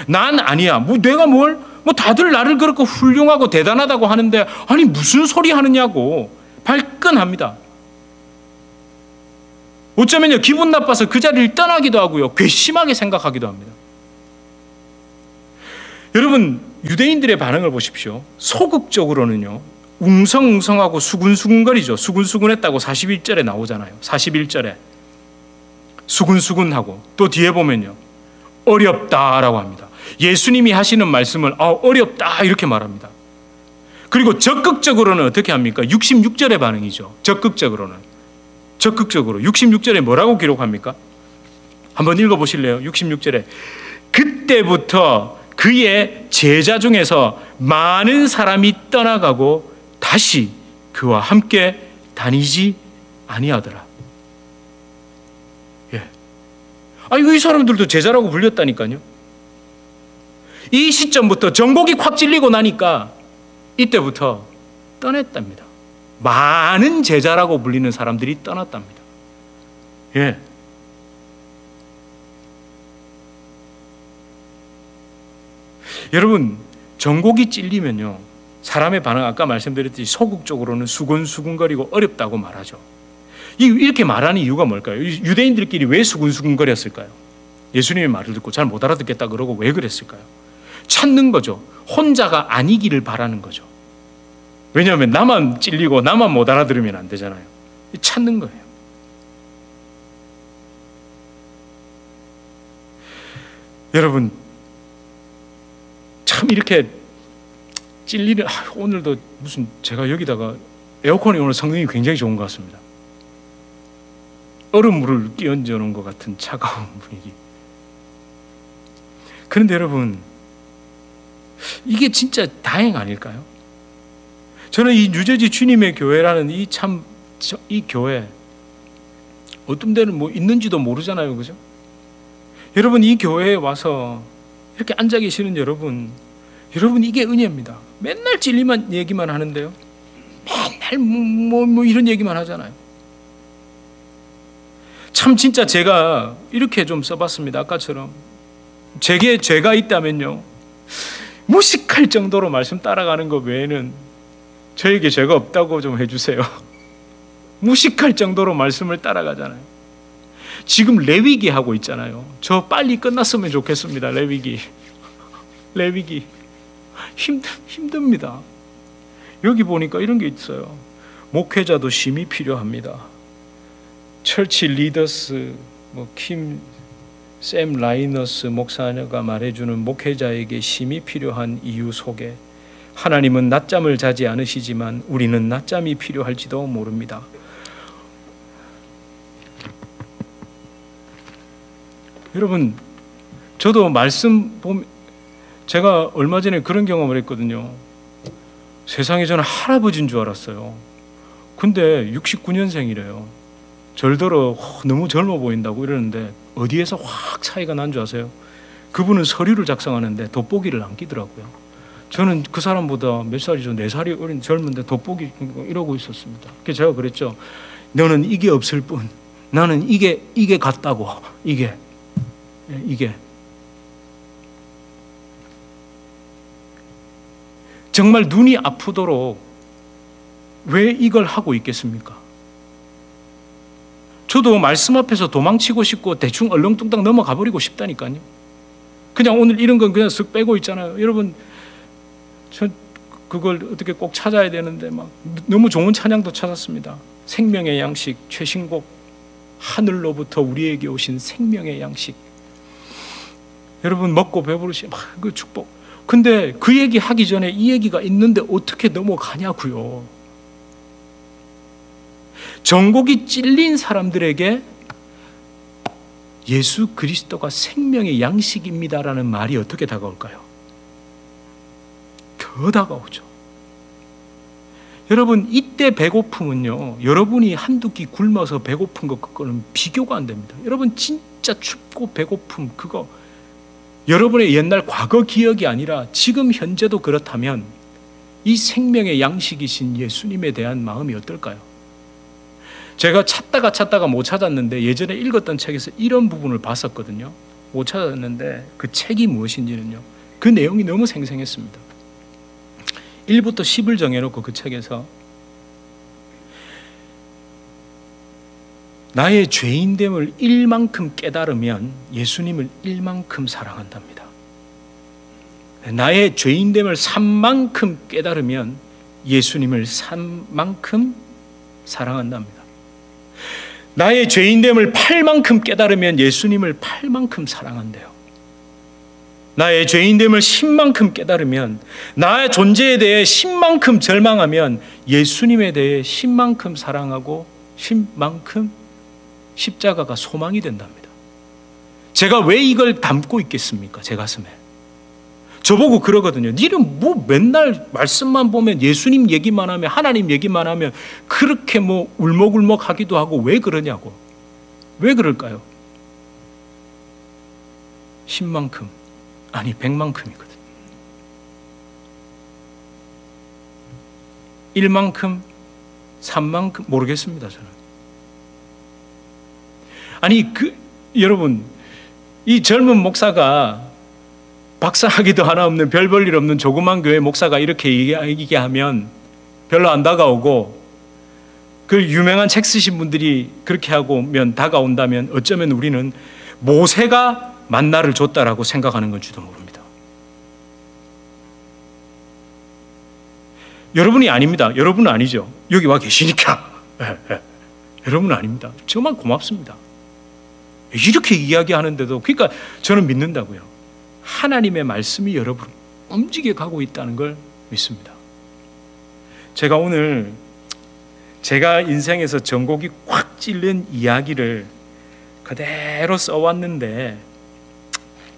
난 아니야. 내가 다들 나를 그렇게 훌륭하고 대단하다고 하는데 아니 무슨 소리 하느냐고 발끈합니다. 어쩌면요, 기분 나빠서 그 자리를 떠나기도 하고요, 괘씸하게 생각하기도 합니다. 여러분, 유대인들의 반응을 보십시오. 소극적으로는요, 웅성웅성하고 수군수군거리죠. 수군수군했다고 41절에 나오잖아요. 41절에 수군수군하고, 또 뒤에 보면요, 어렵다라고 합니다. 예수님이 하시는 말씀을 어렵다 이렇게 말합니다. 그리고 적극적으로는 어떻게 합니까? 66절의 반응이죠. 적극적으로 66절에 뭐라고 기록합니까? 한번 읽어보실래요? 66절에 그때부터 그의 제자 중에서 많은 사람이 떠나가고 다시 그와 함께 다니지 아니하더라. 이 사람들도 제자라고 불렸다니까요. 이 시점부터 정곡이 콱 찔리고 나니까 이때부터 떠났답니다. 많은 제자라고 불리는 사람들이 떠났답니다. 여러분, 정곡이 찔리면요, 사람의 반응, 아까 말씀드렸듯이 소극적으로는 수근수근거리고 어렵다고 말하죠. 이렇게 말하는 이유가 뭘까요? 유대인들끼리 왜 수근수근거렸을까요? 예수님의 말을 듣고 잘 못 알아듣겠다 그러고 왜 그랬을까요? 찾는 거죠. 혼자가 아니기를 바라는 거죠. 왜냐하면 나만 찔리고 나만 못 알아들으면 안 되잖아요. 찾는 거예요. 여러분 참 이렇게 찔리는 오늘도 무슨 제가 여기다가 에어컨이 오늘 성능이 굉장히 좋은 것 같습니다. 얼음물을 끼얹어 놓은 것 같은 차가운 분위기. 그런데 여러분 이게 진짜 다행 아닐까요? 저는 이 뉴저지 주님의 교회라는 이 교회 어떤 데는 뭐 있는지도 모르잖아요, 그죠? 여러분 이 교회에 와서 이렇게 앉아 계시는 여러분 이게 은혜입니다. 맨날 진리만 얘기만 하는데요. 맨날 뭐 이런 얘기만 하잖아요. 참 진짜 제가 이렇게 좀 써봤습니다. 아까처럼 제게 죄가 있다면요, 무식할 정도로 말씀 따라가는 것 외에는 저에게 죄가 없다고 좀 해주세요. 무식할 정도로 말씀을 따라가잖아요. 지금 레위기 하고 있잖아요. 저 빨리 끝났으면 좋겠습니다. 레위기 힘듭니다. 여기 보니까 이런 게 있어요. 목회자도 심이 필요합니다. 철치 리더스 샘 라이너스 목사가 말해주는 목회자에게 심이 필요한 이유 속에 하나님은 낮잠을 자지 않으시지만 우리는 낮잠이 필요할지도 모릅니다. 여러분 저도 말씀 보면 제가 얼마 전에 그런 경험을 했거든요. 세상에 저는 할아버지인 줄 알았어요. 근데 69년생이래요. 절더러 너무 젊어 보인다고 이러는데 어디에서 확 차이가 난 줄 아세요? 그분은 서류를 작성하는데 돋보기를 안 끼더라고요. 저는 그 사람보다 몇 살이죠? 4살이 어린 젊은데 돋보기 이러고 있었습니다. 그래서 제가 그랬죠. 너는 이게 없을 뿐 나는 이게 같다고. 이게 정말 눈이 아프도록 왜 이걸 하고 있겠습니까? 저도 말씀 앞에서 도망치고 싶고 대충 얼렁뚱땅 넘어가 버리고 싶다니까요. 그냥 오늘 이런 건 그냥 쓱 빼고 있잖아요. 여러분 저 그걸 어떻게 꼭 찾아야 되는데 막 너무 좋은 찬양도 찾았습니다. 생명의 양식 최신곡, 하늘로부터 우리에게 오신 생명의 양식. 여러분 먹고 배부르시 막 그 축복. 근데 그 얘기 하기 전에 이 얘기가 있는데 어떻게 넘어가냐고요. 전곡이 찔린 사람들에게 예수 그리스도가 생명의 양식입니다라는 말이 어떻게 다가올까요? 더 다가오죠. 여러분 이때 배고픔은요, 여러분이 한두 끼 굶어서 배고픈 것과는 비교가 안 됩니다. 여러분 진짜 춥고 배고픔 그거 여러분의 옛날 과거 기억이 아니라 지금 현재도 그렇다면 이 생명의 양식이신 예수님에 대한 마음이 어떨까요? 제가 찾다가 못 찾았는데 예전에 읽었던 책에서 이런 부분을 봤었거든요. 못 찾았는데 그 책이 무엇인지는요, 그 내용이 너무 생생했습니다. 1부터 10을 정해놓고 그 책에서 나의 죄인됨을 1만큼 깨달으면 예수님을 1만큼 사랑한답니다. 나의 죄인됨을 3만큼 깨달으면 예수님을 3만큼 사랑한답니다. 나의 죄인됨을 8만큼 깨달으면 예수님을 8만큼 사랑한대요. 나의 죄인됨을 10만큼 깨달으면, 나의 존재에 대해 10만큼 절망하면 예수님에 대해 10만큼 사랑하고 10만큼 십자가가 소망이 된답니다. 제가 왜 이걸 담고 있겠습니까? 제 가슴에. 저보고 그러거든요. 니는 뭐 맨날 말씀만 보면 예수님 얘기만 하면, 하나님 얘기만 하면 그렇게 뭐 울먹울먹 하기도 하고 왜 그러냐고. 왜 그럴까요? 10만큼 아니 100만큼이거든. 1만큼 3만큼 모르겠습니다. 저는. 아니 여러분 이 젊은 목사가 박사학위도 하나 없는 별 볼 일 없는 조그만 교회 목사가 이렇게 얘기하면 별로 안 다가오고, 그 유명한 책 쓰신 분들이 그렇게 하고면 다가온다면 어쩌면 우리는 모세가 만나를 줬다라고 생각하는 건지도 모릅니다. 여러분이 아닙니다. 여러분은 아니죠. 여기 와 계시니까. 여러분은 아닙니다. 정말 고맙습니다. 이렇게 이야기하는데도, 그러니까 저는 믿는다고요. 하나님의 말씀이 여러분을 움직여 가고 있다는 걸 믿습니다. 제가 오늘 제가 인생에서 전곡이 확 찔린 이야기를 그대로 써왔는데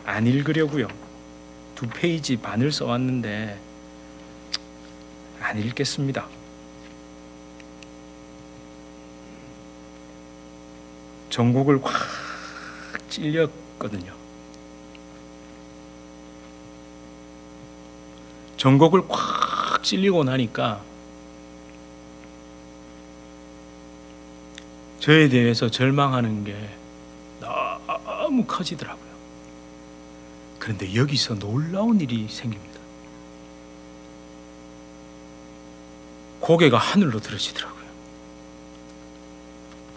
안 읽으려고요. 2페이지 반을 써왔는데 안 읽겠습니다. 전곡을 확 찔렸거든요. 전곡을 확 찔리고 나니까 저에 대해서 절망하는 게 너무 커지더라고요. 그런데 여기서 놀라운 일이 생깁니다. 고개가 하늘로 들어지더라고요.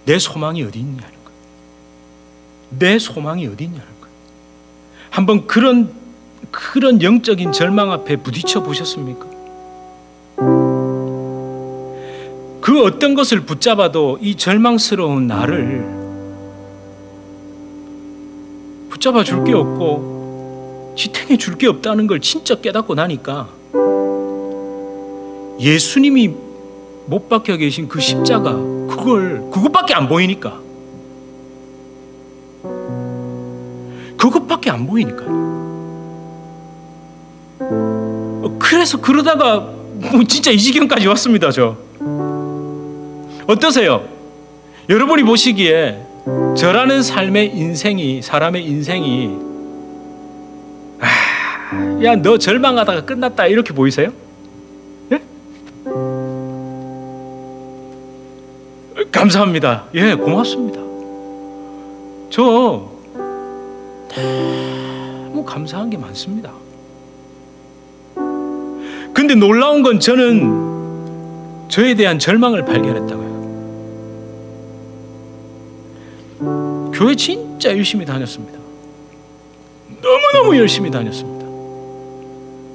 내 소망이 어디 있냐는 거예요. 내 소망이 어디 있냐는 거예요. 한번 그런 영적인 절망 앞에 부딪혀 보셨습니까? 그 어떤 것을 붙잡아도 이 절망스러운 나를 붙잡아 줄 게 없고 지탱해 줄 게 없다는 걸 진짜 깨닫고 나니까 예수님이 못 박혀 계신 그 십자가 그것밖에 안 보이니까 그것밖에 안 보이니까요. 그래서 그러다가 뭐 진짜 이 지경까지 왔습니다. 저 어떠세요? 여러분이 보시기에 저라는 사람의 인생이 야, 너 절망하다가 끝났다 이렇게 보이세요? 예? 감사합니다. 예, 고맙습니다. 저 너무 감사한 게 많습니다. 근데 놀라운 건 저는 저에 대한 절망을 발견했다고요. 교회 진짜 열심히 다녔습니다. 너무너무 열심히 다녔습니다.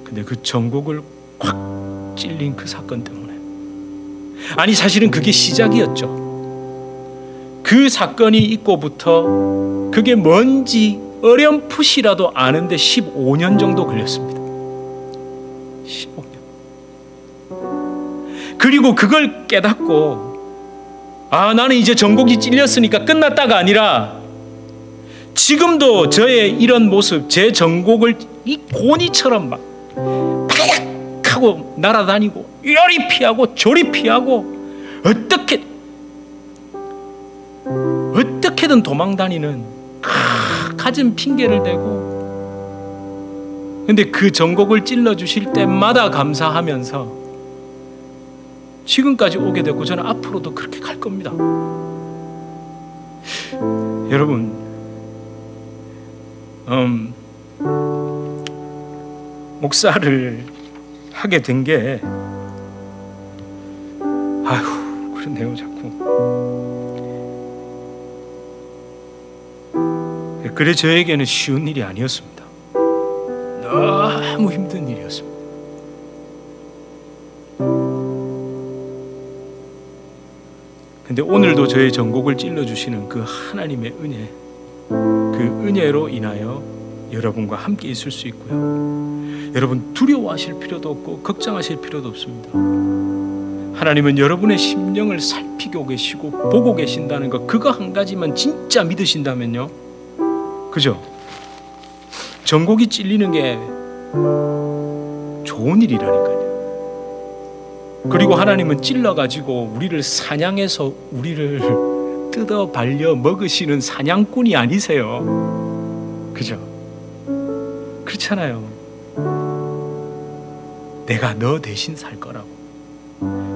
근데 그 전곡을 확 찔린 그 사건 때문에, 아니 사실은 그게 시작이었죠. 그 사건이 있고부터 그게 뭔지 어렴풋이라도 아는데 15년 정도 걸렸습니다. 15년. 그리고 그걸 깨닫고 나는 이제 전곡이 찔렸으니까 끝났다가 아니라 지금도 저의 이런 모습, 제 전곡을 이 고니처럼 막 파약하고 날아다니고 이리 피하고 저리 피하고 어떻게든 도망다니는 갖은 핑계를 대고, 근데 그 전곡을 찔러주실 때마다 감사하면서 지금까지 오게 됐고 저는 앞으로도 그렇게 갈 겁니다. 여러분, 목사를 하게 된 게 그렇네요. 자꾸 그래 저에게는 쉬운 일이 아니었습니다. 너무 힘든 일이었습니다. 근데 오늘도 저의 전곡을 찔러주시는 그 하나님의 은혜, 그 은혜로 인하여 여러분과 함께 있을 수 있고요. 여러분 두려워하실 필요도 없고 걱정하실 필요도 없습니다. 하나님은 여러분의 심령을 살피고 계시고 보고 계신다는 것, 그거 한 가지만 진짜 믿으신다면요, 그죠? 전곡이 찔리는 게 좋은 일이라니까요. 그리고 하나님은 찔러가지고 우리를 사냥해서 우리를 뜯어 발려 먹으시는 사냥꾼이 아니세요. 그죠? 그렇잖아요. 내가 너 대신 살 거라고,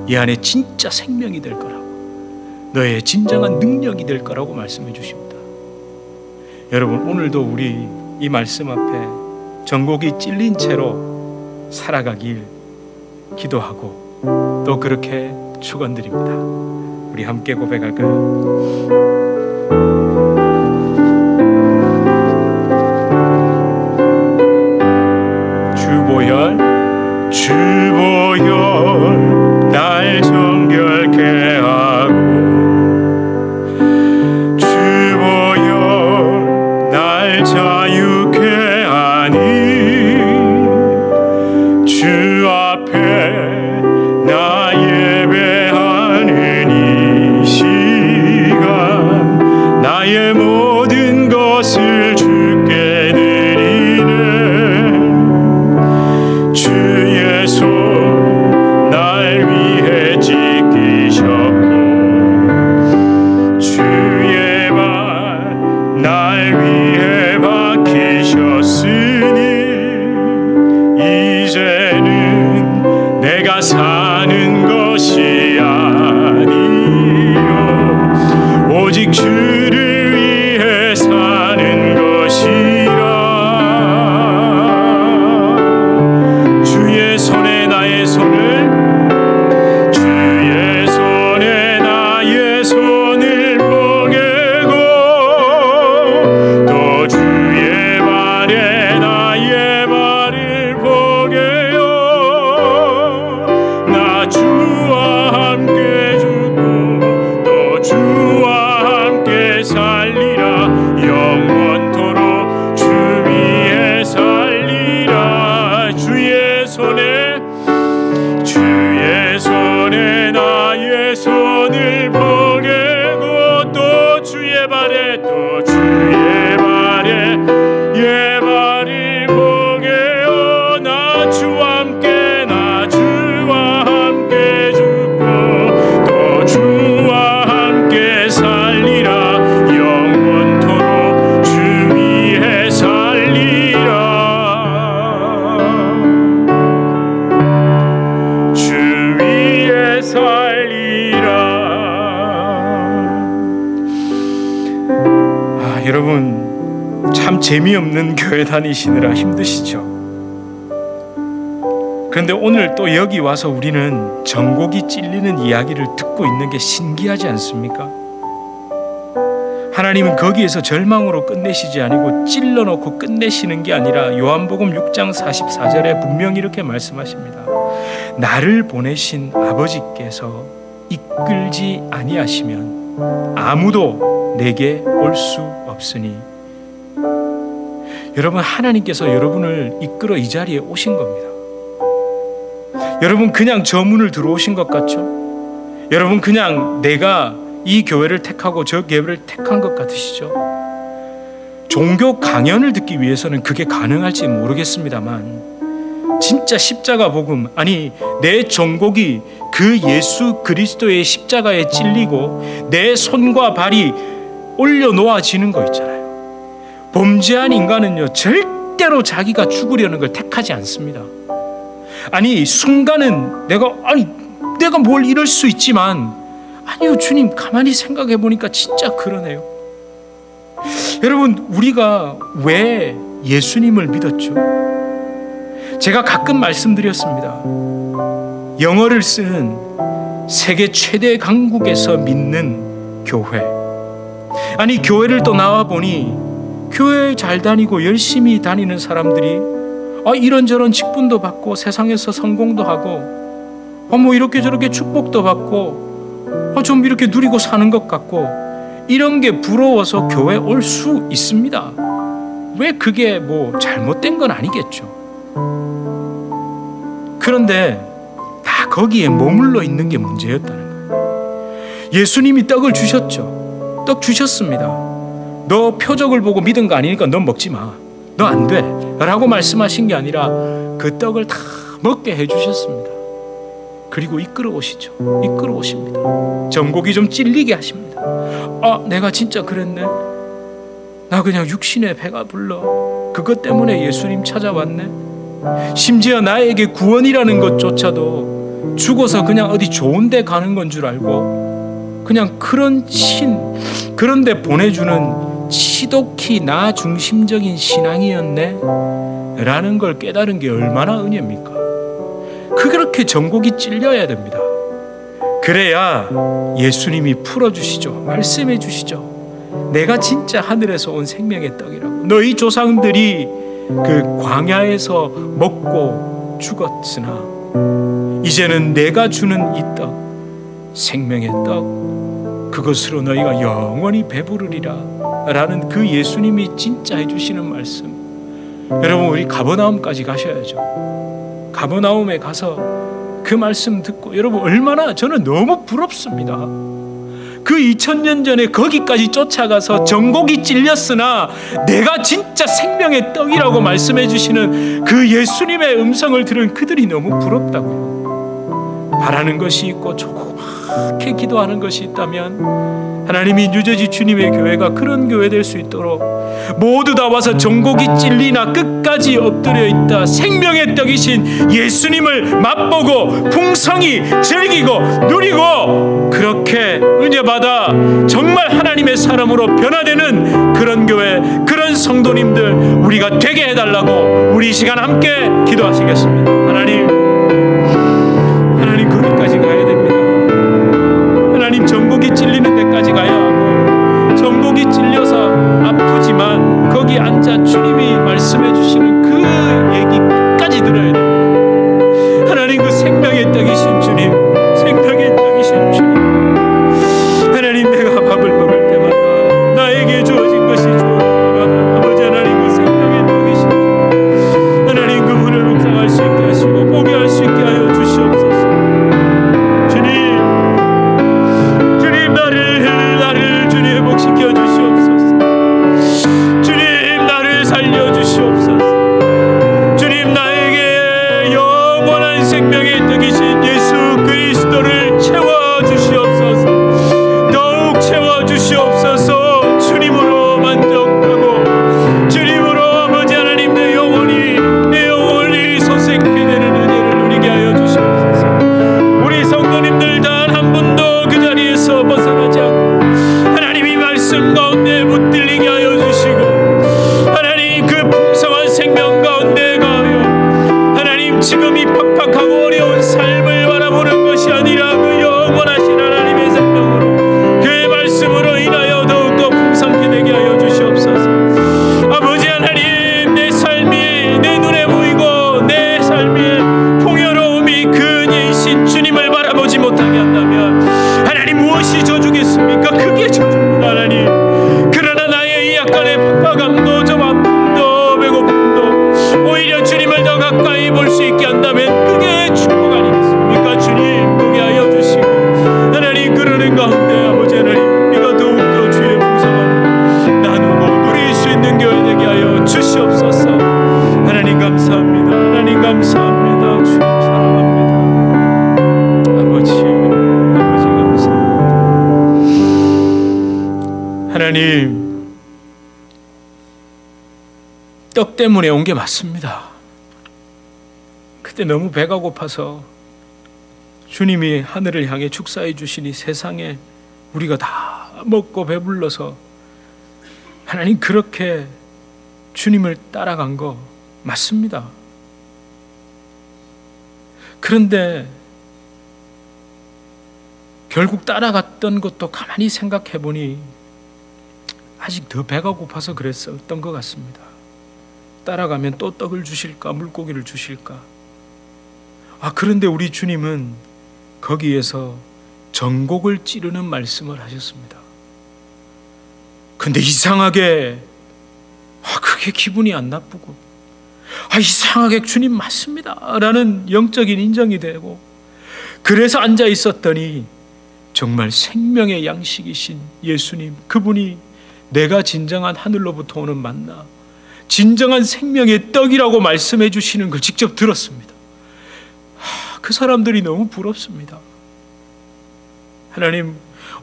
이 안에 진짜 생명이 될 거라고, 너의 진정한 능력이 될 거라고 말씀해 주십니다. 여러분, 오늘도 우리 이 말씀 앞에 전곡이 찔린 채로 살아가길 기도하고 또 그렇게 축원드립니다. 우리 함께 고백할까요? 주보혈 날 정결케 하고, 주보혈 날 자유케 하니 여러분 참 재미없는 교회 다니시느라 힘드시죠? 그런데 오늘 또 여기 와서 우리는 전곡이 찔리는 이야기를 듣고 있는 게 신기하지 않습니까? 하나님은 거기에서 절망으로 끝내시지 아니고 찔러놓고 끝내시는 게 아니라 요한복음 6장 44절에 분명히 이렇게 말씀하십니다. 나를 보내신 아버지께서 이끌지 아니하시면 아무도 내게 올 수 없으니. 여러분, 하나님께서 여러분을 이끌어 이 자리에 오신 겁니다. 여러분 그냥 저 문을 들어오신 것 같죠? 여러분 그냥 내가 이 교회를 택하고 저 교회를 택한 것 같으시죠? 종교 강연을 듣기 위해서는 그게 가능할지 모르겠습니다만 진짜 십자가 복음, 아니 내 전곡이 그 예수 그리스도의 십자가에 찔리고 내 손과 발이 올려놓아지는 거 있잖아요. 범죄한 인간은요 절대로 자기가 죽으려는 걸 택하지 않습니다. 아니 순간은 내가 뭘 이럴 수 있지만 아니요 주님 가만히 생각해 보니까 진짜 그러네요. 여러분 우리가 왜 예수님을 믿었죠? 제가 가끔 말씀드렸습니다. 영어를 쓰는 세계 최대 강국에서 믿는 교회. 아니 교회를 또 나와보니 교회 잘 다니고 열심히 다니는 사람들이 이런저런 직분도 받고 세상에서 성공도 하고 뭐 이렇게 저렇게 축복도 받고 좀 이렇게 누리고 사는 것 같고 이런 게 부러워서 교회 올 수 있습니다. 왜 그게 뭐 잘못된 건 아니겠죠. 그런데 다 거기에 머물러 있는 게 문제였다는 거예요. 예수님이 떡을 주셨죠. 떡 주셨습니다. 너 표적을 보고 믿은 거 아니니까 넌 먹지 마. 너 안 돼 라고 말씀하신 게 아니라 그 떡을 다 먹게 해주셨습니다. 그리고 이끌어 오시죠. 이끌어 오십니다. 전곡이 좀 찔리게 하십니다. 내가 진짜 그랬네. 나 그냥 육신의 배가 불러. 그것 때문에 예수님 찾아왔네. 심지어 나에게 구원이라는 것조차도 죽어서 그냥 어디 좋은 데 가는 건 줄 알고 그냥 그런데 보내주는 지독히 나 중심적인 신앙이었네 라는 걸 깨달은 게 얼마나 은혜입니까? 그렇게 전곡이 찔려야 됩니다. 그래야 예수님이 풀어주시죠. 말씀해 주시죠. 내가 진짜 하늘에서 온 생명의 떡이라고. 너희 조상들이 그 광야에서 먹고 죽었으나 이제는 내가 주는 이 떡, 생명의 떡, 그것으로 너희가 영원히 배부르리라 라는 그 예수님이 진짜 해주시는 말씀. 여러분 우리 가버나움까지 가셔야죠. 가버나움에 가서 그 말씀 듣고 여러분 얼마나 저는 너무 부럽습니다. 그 2000년 전에 거기까지 쫓아가서 전곡이 찔렸으나 내가 진짜 생명의 떡이라고 말씀해 주시는 그 예수님의 음성을 들은 그들이 너무 부럽다고요. 바라는 것이 있고 조그맣게 기도하는 것이 있다면 하나님이 뉴저지 주님의 교회가 그런 교회 될 수 있도록 모두 다 와서 전곡이 찔리나 끝까지 엎드려 있다 생명의 떡이신 예수님을 맛보고 풍성히 즐기고 누리고 그렇게 은혜 받아 정말 하나님의 사람으로 변화되는 그런 교회, 그런 성도님들 우리가 되게 해달라고 우리 이 시간 함께 기도하시겠습니다. 하나님 거기까지 가야 됩니다. 하나님 전곡이 찔리는 데까지 가야 하고 전곡이 찔려서 아프지만 거기 앉아 주님이 말씀해 주시는 그 얘기 끝까지 들어야 됩니다. 하나님 그 생명의 떡이신 주님, 생명의 떡이신 주님, 하나님 내가 밥을 먹을 때마다 나에게 주어진 것이 좋을 때마다 아버지 하나님 그 생명의 떡이신 주님, 하나님 그분을 묵상할 수 있게 하시고 보게 하나님, 떡 때문에 온 게 맞습니다. 그때 너무 배가 고파서 주님이 하늘을 향해 축사해 주시니 세상에 우리가 다 먹고 배불러서 하나님 그렇게 주님을 따라간 거 맞습니다. 그런데 결국 따라갔던 것도 가만히 생각해 보니 아직 더 배가 고파서 그랬었던 것 같습니다. 따라가면 또 떡을 주실까, 물고기를 주실까. 그런데 우리 주님은 거기에서 전곡을 찌르는 말씀을 하셨습니다. 근데 이상하게 그게 기분이 안 나쁘고 이상하게 주님 맞습니다 라는 영적인 인정이 되고, 그래서 앉아 있었더니 정말 생명의 양식이신 예수님, 그분이 내가 진정한 하늘로부터 오는 만나, 진정한 생명의 떡이라고 말씀해 주시는 걸 직접 들었습니다. 그 사람들이 너무 부럽습니다. 하나님,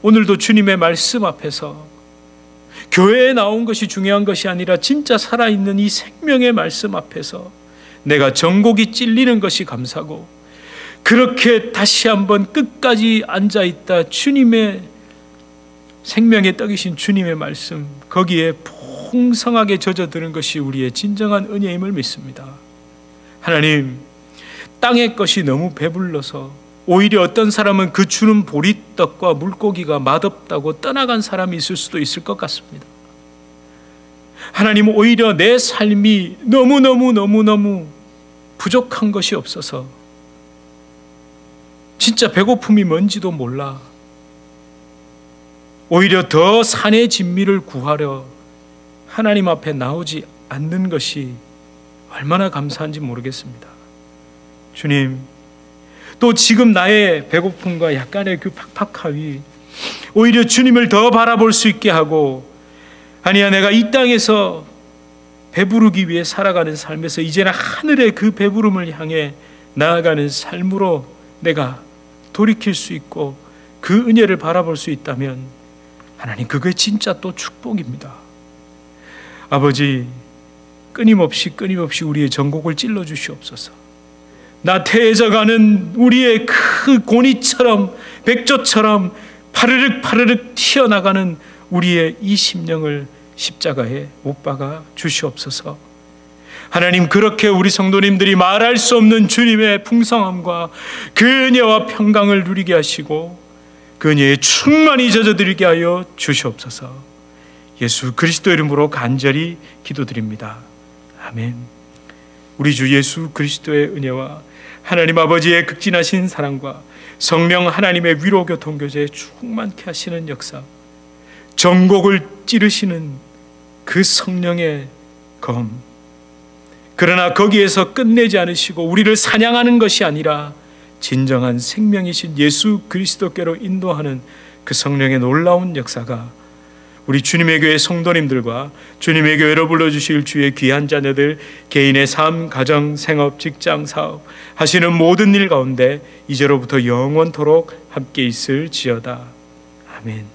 오늘도 주님의 말씀 앞에서 교회에 나온 것이 중요한 것이 아니라 진짜 살아있는 이 생명의 말씀 앞에서 내가 전곡이 찔리는 것이 감사고, 그렇게 다시 한번 끝까지 앉아있다 주님의 생명의 떡이신 주님의 말씀, 거기에 풍성하게 젖어드는 것이 우리의 진정한 은혜임을 믿습니다. 하나님, 땅의 것이 너무 배불러서 오히려 어떤 사람은 그 주는 보리떡과 물고기가 맛없다고 떠나간 사람이 있을 수도 있을 것 같습니다. 하나님, 오히려 내 삶이 너무너무 부족한 것이 없어서 진짜 배고픔이 뭔지도 몰라 오히려 더 산의 진미를 구하려 하나님 앞에 나오지 않는 것이 얼마나 감사한지 모르겠습니다. 주님, 또 지금 나의 배고픔과 약간의 그 팍팍함이 오히려 주님을 더 바라볼 수 있게 하고, 아니야, 내가 이 땅에서 배부르기 위해 살아가는 삶에서 이제는 하늘의 그 배부름을 향해 나아가는 삶으로 내가 돌이킬 수 있고 그 은혜를 바라볼 수 있다면 하나님, 그게 진짜 또 축복입니다. 아버지, 끊임없이 우리의 전곡을 찔러 주시옵소서. 나태해져가는 우리의 그 고니처럼 백조처럼 파르륵 튀어나가는 우리의 이 심령을 십자가에 못 박아 주시옵소서. 하나님, 그렇게 우리 성도님들이 말할 수 없는 주님의 풍성함과 그 은혜와 평강을 누리게 하시고 그 은혜에 충만히 젖어들게 하여 주시옵소서. 예수 그리스도 이름으로 간절히 기도드립니다. 아멘. 우리 주 예수 그리스도의 은혜와 하나님 아버지의 극진하신 사랑과 성령 하나님의 위로 교통 교제에 충만케 하시는 역사, 전곡을 찌르시는 그 성령의 검, 그러나 거기에서 끝내지 않으시고 우리를 사냥하는 것이 아니라 진정한 생명이신 예수 그리스도께로 인도하는 그 성령의 놀라운 역사가 우리 주님의 교회 성도님들과 주님의 교회로 불러주실 주의 귀한 자녀들 개인의 삶, 가정, 생업, 직장, 사업 하시는 모든 일 가운데 이제로부터 영원토록 함께 있을지어다. 아멘.